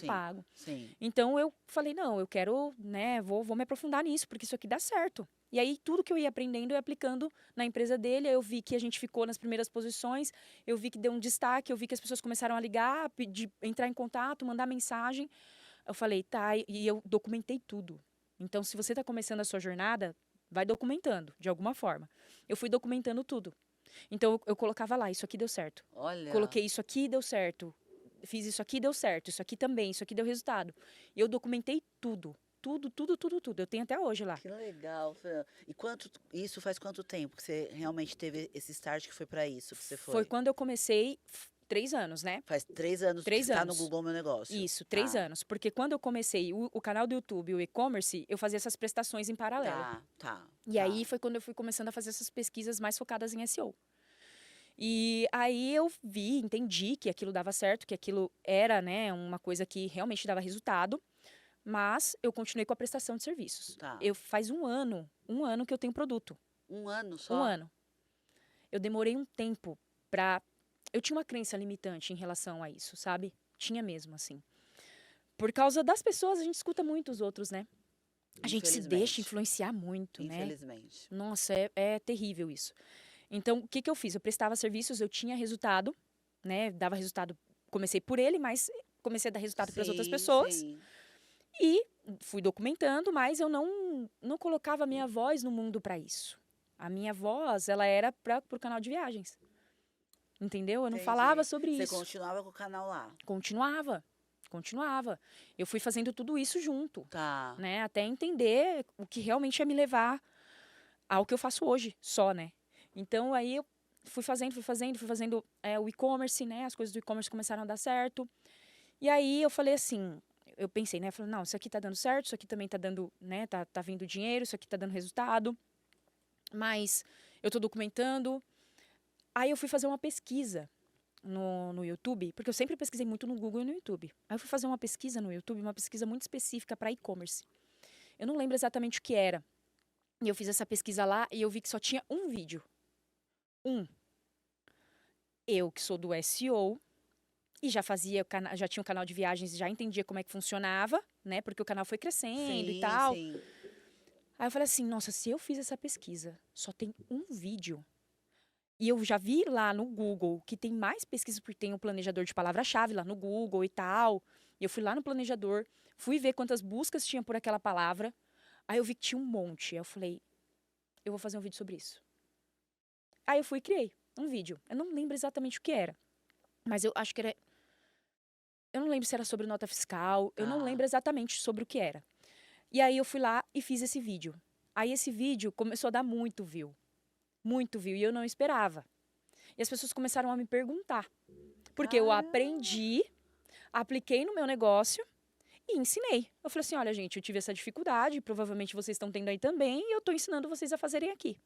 pago. Sim. Então, eu falei, não, eu quero, né, vou me aprofundar nisso, porque isso aqui dá certo. E aí, tudo que eu ia aprendendo, eu ia aplicando na empresa dele. Eu vi que a gente ficou nas primeiras posições, eu vi que deu um destaque, eu vi que as pessoas começaram a ligar, pedir, entrar em contato, mandar mensagem. Eu falei, tá, e eu documentei tudo. Então, se você está começando a sua jornada, vai documentando, de alguma forma. Eu fui documentando tudo. Então, eu colocava lá, isso aqui deu certo. Olha. Coloquei isso aqui, deu certo. Fiz isso aqui, deu certo. Isso aqui também, isso aqui deu resultado. E eu documentei tudo. Tudo. Eu tenho até hoje lá. Que legal, Fran. E isso faz quanto tempo que você realmente teve esse start que foi para isso que você foi? Foi quando eu comecei, 3 anos, né? Faz 3 anos que você tá no Google Meu Negócio. Isso, 3 anos. Porque quando eu comecei o canal do YouTube, o e-commerce, eu fazia essas prestações em paralelo. Tá. E aí foi quando eu fui começando a fazer essas pesquisas mais focadas em SEO. E aí eu vi, entendi que aquilo dava certo, que aquilo era, né, uma coisa que realmente dava resultado, mas eu continuei com a prestação de serviços. Tá. Eu faz um ano que eu tenho produto, Um ano um só? ano. Eu demorei um tempo pra... Eu tinha uma crença limitante em relação a isso, sabe? Tinha mesmo, assim. Por causa das pessoas, a gente escuta muito os outros, né? A gente se deixa Infelizmente. influenciar muito, né? Infelizmente. Nossa, é terrível isso. Então, o que que eu fiz? Eu prestava serviços, eu tinha resultado, né? Dava resultado, comecei por ele, mas comecei a dar resultado para as outras Sim, pessoas. sim. E fui documentando, mas eu não colocava a minha voz no mundo para isso. A minha voz, ela era para o canal de viagens. Entendeu? Eu não falava Entendi. sobre Você isso. continuava com o canal lá? Continuava, continuava. Eu fui fazendo tudo isso junto, Tá. né? Até entender o que realmente ia me levar ao que eu faço hoje, só, né? Então aí eu fui fazendo o e-commerce, né? As coisas do e-commerce começaram a dar certo. E aí eu falei assim, eu pensei, né? Falei, não, isso aqui tá dando certo, isso aqui também tá dando, né? Tá vindo dinheiro, isso aqui tá dando resultado. Mas eu tô documentando. Aí eu fui fazer uma pesquisa no YouTube, porque eu sempre pesquisei muito no Google e no YouTube. Aí eu fui fazer uma pesquisa no YouTube, uma pesquisa muito específica para e-commerce. Eu não lembro exatamente o que era. E eu fiz essa pesquisa lá e eu vi que só tinha um vídeo. Um. Eu, que sou do SEO, e já já tinha um canal de viagens, já entendia como é que funcionava, né? Porque o canal foi crescendo e Sim, tal. sim. Aí eu falei assim, nossa, se eu fiz essa pesquisa, só tem um vídeo. E eu já vi lá no Google que tem mais pesquisas, porque tem um planejador de palavra-chave lá no Google e tal. E eu fui lá no planejador, fui ver quantas buscas tinha por aquela palavra. Aí eu vi que tinha um monte. Aí eu falei, eu vou fazer um vídeo sobre isso. Aí eu fui e criei um vídeo. Eu não lembro exatamente o que era. Mas eu acho que era. Eu não lembro se era sobre nota fiscal. Eu não Tá. lembro exatamente sobre o que era. E aí eu fui lá e fiz esse vídeo. Aí esse vídeo começou a dar muito view. Muito view. E eu não esperava. E as pessoas começaram a me perguntar. Porque eu Caramba. aprendi, apliquei no meu negócio e ensinei. Eu falei assim: olha, gente, eu tive essa dificuldade, provavelmente vocês estão tendo aí também, e eu estou ensinando vocês a fazerem aqui.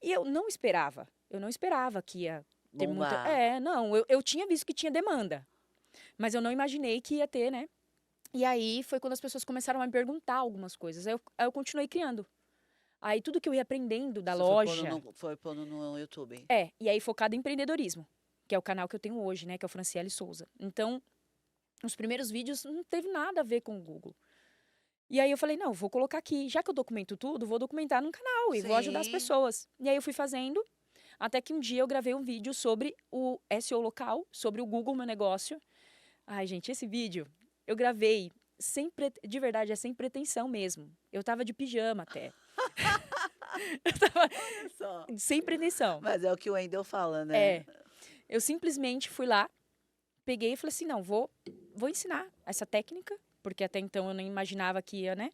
E eu não esperava. Eu não esperava que ia ter muita. Bombar. Não, eu tinha visto que tinha demanda. Mas eu não imaginei que ia ter, né? E aí foi quando as pessoas começaram a me perguntar algumas coisas. Aí eu continuei criando. Aí tudo que eu ia aprendendo da Você loja. foi pondo no YouTube. E aí focado em empreendedorismo, que é o canal que eu tenho hoje, né? Que é o Franciele Souza. Então, os primeiros vídeos não teve nada a ver com o Google. E aí eu falei, não, vou colocar aqui. Já que eu documento tudo, vou documentar num canal e vou ajudar as Sim. pessoas. E aí eu fui fazendo, até que um dia eu gravei um vídeo sobre o SEO local, sobre o Google Meu Negócio. Ai, gente, esse vídeo eu gravei de verdade, é sem pretensão mesmo. Eu tava de pijama até. Eu tava Olha só. sem pretensão. Mas é o que o Wendel fala, né? É, eu simplesmente fui lá, peguei e falei assim, não, vou ensinar essa técnica, porque até então eu nem imaginava que ia, né?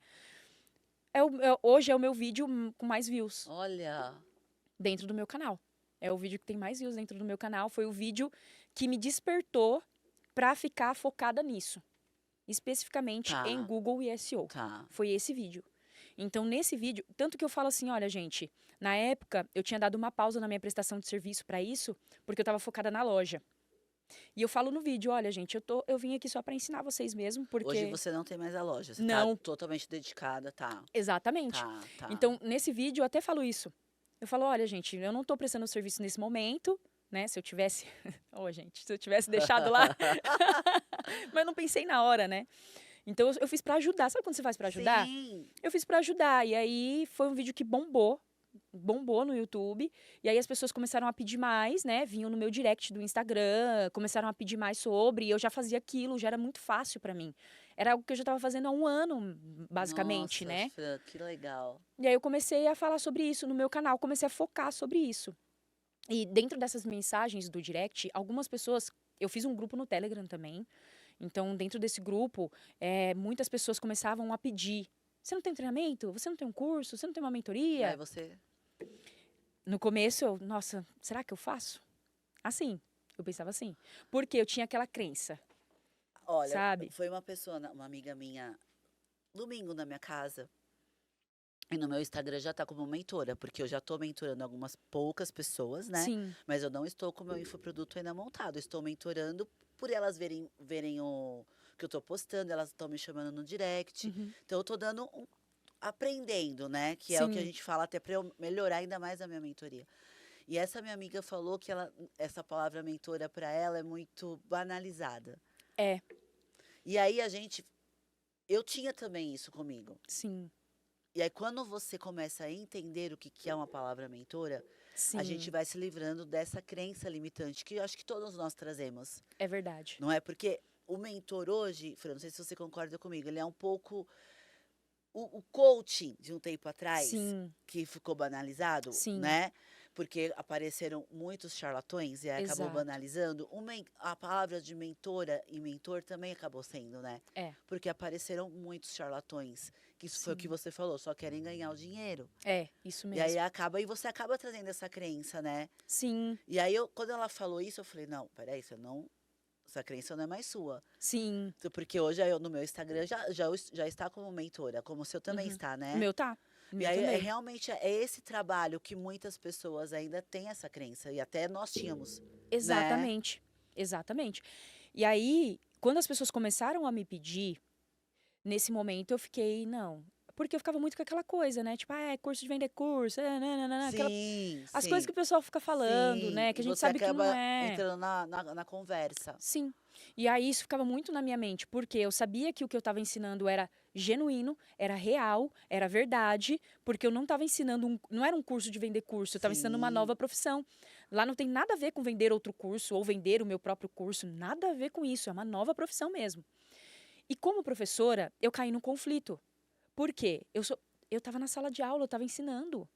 Hoje é o meu vídeo com mais views Olha. dentro do meu canal. É o vídeo que tem mais views dentro do meu canal. Foi o vídeo que me despertou para ficar focada nisso. Especificamente em Tá. Google e SEO. Tá. Foi esse vídeo. Então, nesse vídeo, tanto que eu falo assim, olha, gente, na época eu tinha dado uma pausa na minha prestação de serviço para isso, porque eu estava focada na loja. E eu falo no vídeo, olha, gente, eu vim aqui só para ensinar vocês mesmo, Hoje porque você não tem mais a loja. Você tá não, totalmente dedicada. Tá. exatamente. Tá. Tá. Então, nesse vídeo eu até falo isso. Eu falo, olha, gente, eu não tô prestando serviço nesse momento, né? Se eu tivesse, oh, gente, se eu tivesse deixado lá, mas eu não pensei na hora, né? Então eu fiz pra ajudar. Sabe quando você faz pra ajudar? Sim. Eu fiz pra ajudar. E aí foi um vídeo que bombou no YouTube. E aí as pessoas começaram a pedir mais, né? Vinham no meu direct do Instagram, começaram a pedir mais sobre. E eu já fazia aquilo, já era muito fácil pra mim. Era algo que eu já estava fazendo há um ano, basicamente, Nossa, né? Fran, que legal. E aí eu comecei a falar sobre isso no meu canal, comecei a focar sobre isso. E dentro dessas mensagens do direct, algumas pessoas. Eu fiz um grupo no Telegram também. Então, dentro desse grupo, muitas pessoas começavam a pedir. Você não tem treinamento? Você não tem um curso? Você não tem uma E aí mentoria? você. No começo, nossa, será que eu faço? Assim, eu pensava assim. Porque eu tinha aquela crença, Olha, sabe? foi uma pessoa, uma amiga minha, domingo na minha casa. E no meu Instagram já tá como mentora, porque eu já tô mentorando algumas poucas pessoas, né? Sim. Mas eu não estou com o meu infoproduto ainda montado. Eu estou mentorando por elas verem o que eu tô postando, elas estão me chamando no direct. Uhum. Então eu tô aprendendo, né? Que é o que a Sim. gente fala até para eu melhorar ainda mais a minha mentoria. E essa minha amiga falou que essa palavra mentora para ela é muito banalizada. É, E aí eu tinha também isso comigo. sim. E aí quando você começa a entender o que que é uma palavra mentora, a gente Sim. vai se livrando dessa crença limitante que eu acho que todos nós trazemos, É verdade. não é? Porque o mentor hoje, Fran, não sei se você concorda comigo, ele é um pouco o coaching de um tempo atrás, Sim. que ficou banalizado, Sim. né? Porque apareceram muitos charlatões e aí acabou Exato. banalizando. A palavra de mentora e mentor também acabou sendo, né? É. Porque apareceram muitos charlatões, que isso foi o que Sim. você falou, só querem ganhar o dinheiro. É, isso E aí mesmo. e você acaba trazendo essa crença, né? Sim. E aí quando ela falou isso, eu falei, não, peraí, essa crença não é mais sua. Sim. Porque hoje eu, no meu Instagram já está como mentora, como o seu também Uhum. está, O né? meu tá. O E meu aí também. realmente é esse trabalho que muitas pessoas ainda têm essa crença, e até nós tínhamos, né? Exatamente. Exatamente. E aí, quando as pessoas começaram a me pedir, nesse momento eu fiquei, não. Porque eu ficava muito com aquela coisa, né? Tipo, é curso de vender curso, aquela, Sim, as coisas que sim, o pessoal fica falando, sim. né? Que E a gente você sabe que não acaba é. entrando na conversa. Sim. E aí isso ficava muito na minha mente, porque eu sabia que o que eu estava ensinando era genuíno, era real, era verdade, porque eu não estava ensinando não era um curso de vender curso, eu estava ensinando uma Sim, nova profissão. Lá não tem nada a ver com vender outro curso ou vender o meu próprio curso, nada a ver com isso, é uma nova profissão mesmo. E como professora, eu caí num conflito. Por quê? Eu estava na sala de aula, eu estava ensinando.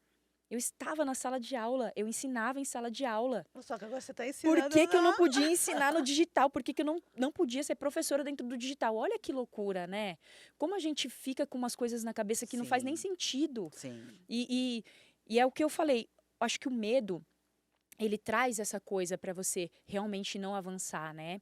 Eu estava na sala de aula, eu ensinava em sala de aula. só que agora você está Por ensinando que que eu não na... podia ensinar no digital? Por que que eu não podia ser professora dentro do digital? Olha que loucura, né? Como a gente fica com umas coisas na cabeça que não faz nem Sim, sentido. sim, E, e é o que eu falei. Acho que o medo, ele traz essa coisa para você realmente não avançar, né?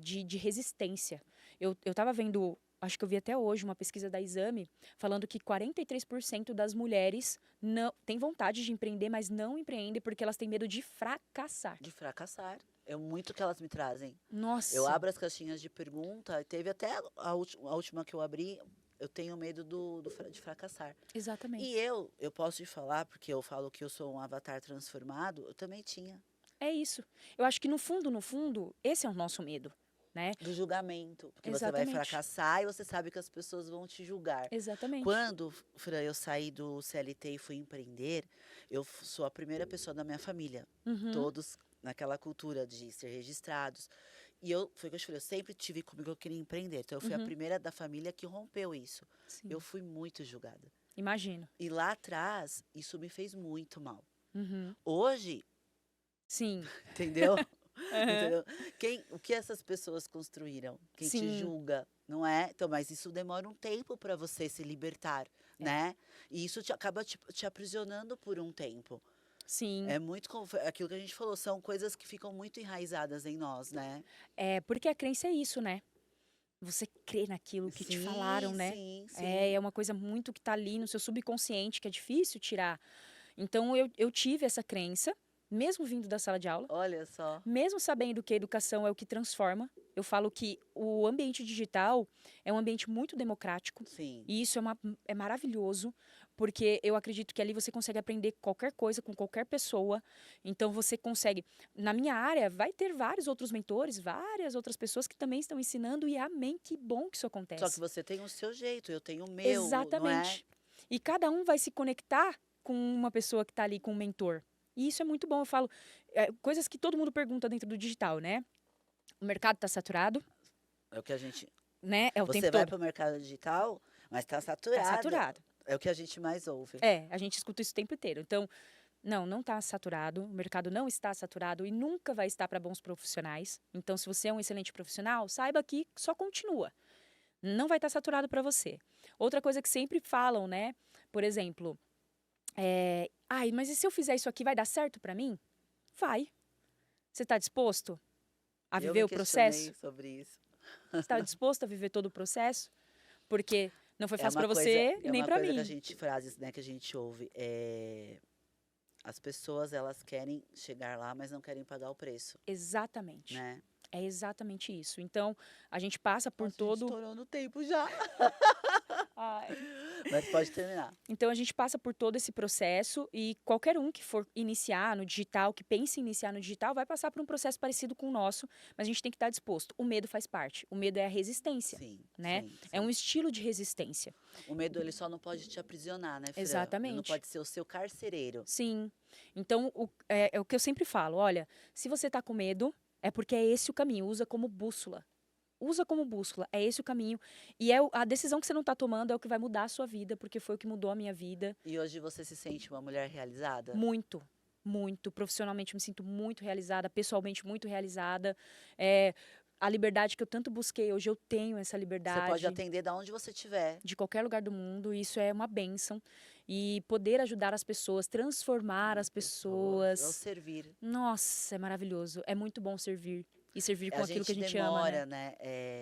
De resistência. Eu tava vendo, acho que eu vi até hoje, uma pesquisa da Exame, falando que 43% das mulheres não têm vontade de empreender, mas não empreendem porque elas têm medo de fracassar. de fracassar. É muito que elas me trazem. Eu Nossa, abro as caixinhas de pergunta, teve até a última que eu abri, eu tenho medo de fracassar. E exatamente. eu posso te falar, porque eu falo que eu sou um avatar transformado, eu também tinha. É isso. Eu acho que no fundo, esse é o nosso medo, né? Do julgamento, porque você vai Exatamente. fracassar e você sabe que as pessoas vão te julgar. Exatamente. Quando, Fran, eu saí do CLT e fui empreender, sou a primeira pessoa da minha família. Uhum. Todos naquela cultura de ser registrados. E foi o que eu te falei, eu sempre tive comigo que eu queria empreender. Então eu fui a Uhum. primeira da família que rompeu isso. Eu Sim. fui muito julgada. Imagino. E lá atrás, isso me fez muito mal. Uhum. Hoje, Sim. entendeu? Aham. Entendeu? O que essas pessoas construíram? Quem te Sim. julga, não é? Então, mas isso demora um tempo para você se libertar, É. né? E isso acaba te aprisionando por um tempo. Sim. É muito aquilo que a gente falou, são coisas que ficam muito enraizadas em nós, né? É, porque a crença é isso, né? Você crê naquilo que te falaram, Sim, né? sim, É, sim. é uma coisa muito que tá ali no seu subconsciente, que é difícil tirar. Então, eu tive essa crença, mesmo vindo da sala de aula. Olha só. Mesmo sabendo que a educação é o que transforma, eu falo que o ambiente digital é um ambiente muito democrático Sim. e isso é maravilhoso, porque eu acredito que ali você consegue aprender qualquer coisa com qualquer pessoa. Então você consegue. Na minha área, vai ter vários outros mentores, várias outras pessoas que também estão ensinando, e amém, que bom que isso Só que acontece. você tem o seu jeito, eu tenho o meu, não é? Exatamente. E cada um vai se conectar com uma pessoa que está ali, com um mentor. E isso é muito bom. Eu falo, coisas que todo mundo pergunta dentro do digital, né? O mercado está saturado, É o que a gente. né? É o tempo Você vai todo. para o mercado digital, mas está Está saturada. saturado. É o que a gente mais ouve. É, a gente escuta isso o tempo inteiro. Então, não está saturado. O mercado não está saturado e nunca vai estar para bons profissionais. Então, se você é um excelente profissional, saiba que só continua. Não vai estar saturado para você. Outra coisa que sempre falam, né? Por exemplo, ai, mas e se eu fizer isso aqui, vai dar certo para mim? Vai. Você está disposto a Eu viver me o processo? questionei sobre isso. Você está disposto a viver todo o processo? Porque Não foi É fácil uma pra coisa, você e é nem uma pra coisa que a mim. gente, frases, né, que a gente ouve. As pessoas, elas querem chegar lá, mas não querem pagar o preço, Exatamente. né? É exatamente isso. Então, a gente passa por Nossa, a gente todo. estourou no tempo já. Ai. Mas pode terminar. Então, a gente passa por todo esse processo e qualquer um que for iniciar no digital, que pense em iniciar no digital, vai passar por um processo parecido com o nosso, mas a gente tem que estar disposto. O medo faz parte. O medo é a resistência, Sim, né? sim, É um sim. estilo de resistência. O medo, ele só não pode te aprisionar, né, Fran? Ele não Exatamente. pode ser o seu carcereiro. Sim. Então, é o que eu sempre falo. Olha, se você tá com medo, é porque é esse o caminho. Usa como bússola. Usa como bússola. É esse o caminho. E a decisão que você não tá tomando é o que vai mudar a sua vida, porque foi o que mudou a minha vida. E hoje você se sente uma mulher realizada? Muito. Muito. Profissionalmente, eu me sinto muito realizada. Pessoalmente, muito realizada. É, a liberdade que eu tanto busquei, hoje eu tenho essa Você pode liberdade. atender da onde você estiver. De qualquer lugar do mundo, e isso é uma bênção. E poder ajudar as pessoas, transformar as É o pessoas. servir. Nossa, é maravilhoso. É muito bom servir. E servir com A aquilo que a gente gente ama, né? demora, né?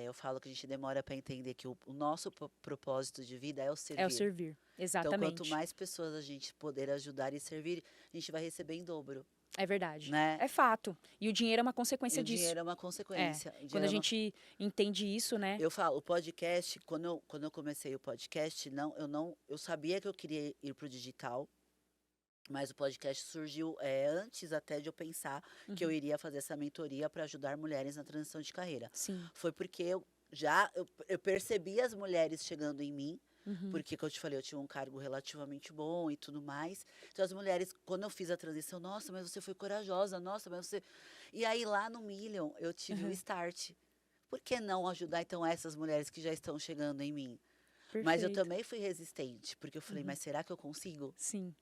Eu falo que a gente demora para entender que o nosso propósito de vida é o É o servir. servir. Então, quanto Exatamente. mais pessoas a gente poder ajudar e servir, a gente vai receber em dobro, É verdade. né? É fato. E o dinheiro é uma E consequência o disso. dinheiro é uma É. consequência. O Quando dinheiro a é uma... gente entende isso, né? Eu falo, o podcast, quando eu comecei o podcast, eu sabia que eu queria ir pro digital, mas o podcast surgiu antes até de eu pensar que eu Uhum. iria fazer essa mentoria para ajudar mulheres na transição de carreira. Sim. Foi porque eu percebi as mulheres chegando em mim, Uhum. porque, como eu te falei, eu tinha um cargo relativamente bom e tudo mais. Então, as mulheres, quando eu fiz a transição, nossa, mas você foi corajosa, nossa, mas você. E aí, lá no Million, eu tive o Uhum. start. Por que não ajudar, então, essas mulheres que já estão chegando em mim? Mas eu Perfeito. também fui resistente, porque eu falei, Uhum. mas será que eu consigo? Sim.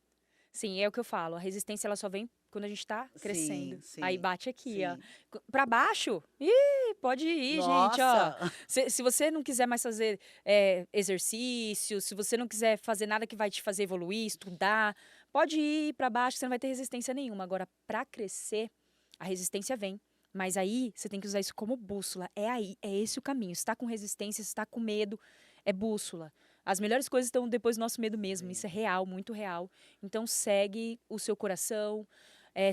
Sim, é o que eu falo. A resistência ela só vem quando a gente tá crescendo. Sim, Aí sim, bate aqui, ó. sim. Pra baixo? Ih, pode ir, gente, ó. Nossa! Se você não quiser mais fazer exercício, se você não quiser fazer nada que vai te fazer evoluir, estudar, pode ir pra baixo, você não vai ter resistência nenhuma. Agora, pra crescer, a resistência vem. Mas aí você tem que usar isso como bússola. É aí, é esse o caminho. Se tá com resistência, se tá com medo, é bússola. As melhores coisas estão depois do nosso medo mesmo. Isso é Sim. real, muito real. Então segue o seu coração,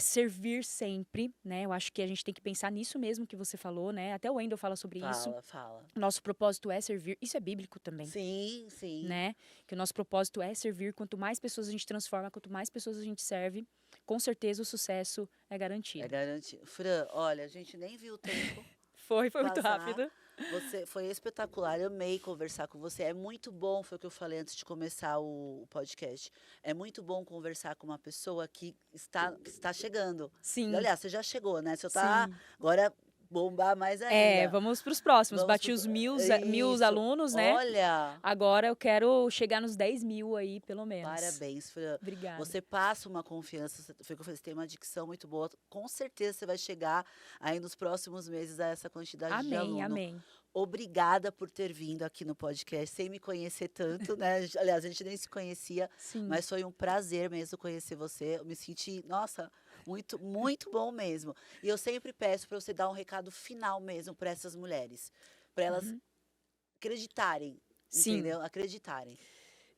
servir sempre, né? Eu acho que a gente tem que pensar nisso mesmo que você falou, né? Até o Wendel fala sobre isso. Fala, fala. Nosso propósito é servir. Isso é bíblico também, Sim, sim. né? Que o nosso propósito é servir. Quanto mais pessoas a gente transforma, quanto mais pessoas a gente serve, com certeza o sucesso é É garantido. garantido. Fran, olha, a gente nem viu o tempo Foi muito passar. rápido. Você foi espetacular, eu amei conversar com você. É muito bom, foi o que eu falei antes de começar o podcast. É muito bom conversar com uma pessoa que está chegando. Sim, Aliás, você já chegou, né? Você tá sim. agora bombar mais ainda. Vamos para os próximos. Vamos Bati os mil, mil Isso. alunos, né? Olha, Agora eu quero chegar nos 10.000 aí, pelo menos. parabéns, Fran. Obrigada. Você passa uma confiança, foi o que eu falei, você tem uma dicção muito boa. Com certeza você vai chegar aí nos próximos meses a essa quantidade de Amém, aluno. amém. Obrigada por ter vindo aqui no podcast, sem me conhecer tanto, né? Aliás, a gente nem se conhecia, Sim. mas foi um prazer mesmo conhecer você. Eu me senti, nossa, muito, muito bom mesmo. E eu sempre peço para você dar um recado final mesmo para essas mulheres, para elas Uhum. acreditarem, Sim. entendeu? Acreditarem.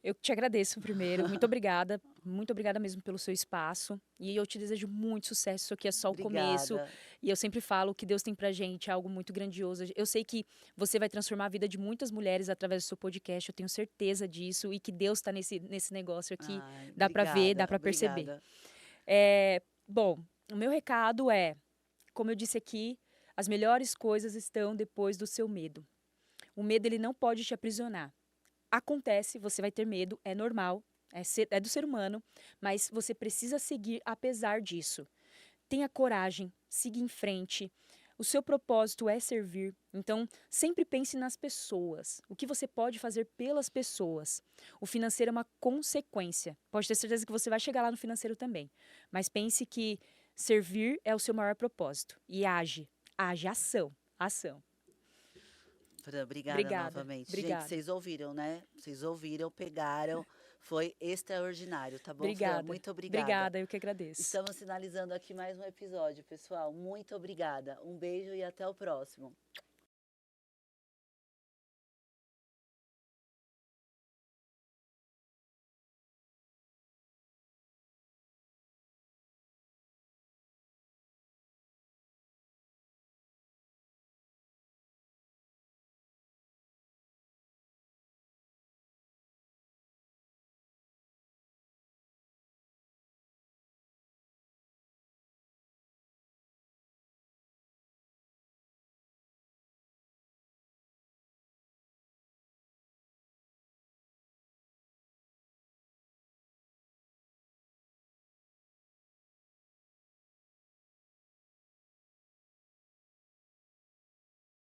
Eu te agradeço primeiro. Muito obrigada. Muito obrigada mesmo pelo seu espaço. E eu te desejo muito sucesso. Isso aqui é só o começo. Obrigada. E eu sempre falo que Deus tem pra gente algo muito grandioso. Eu sei que você vai transformar a vida de muitas mulheres através do seu podcast. Eu tenho certeza disso. E que Deus tá nesse negócio aqui. Ai, Dá pra ver, dá obrigada, pra perceber. obrigada. Bom, o meu recado é, como eu disse aqui, as melhores coisas estão depois do seu medo. O medo ele não pode te aprisionar. Acontece, você vai ter medo, é normal, é do ser humano, mas você precisa seguir apesar disso. Tenha coragem, siga em frente. O seu propósito é servir, então sempre pense nas pessoas. O que você pode fazer pelas pessoas? O financeiro é uma consequência. Pode ter certeza que você vai chegar lá no financeiro também. Mas pense que servir é o seu maior propósito. E age, ação, ação. Fran, obrigada Obrigada, novamente. Gente, obrigada. vocês ouviram, né? Vocês ouviram, pegaram. Foi extraordinário, tá bom, Fran? Obrigada. Muito obrigada. Obrigada, eu que agradeço. Estamos finalizando aqui mais um episódio, pessoal. Muito obrigada. Um beijo e até o próximo.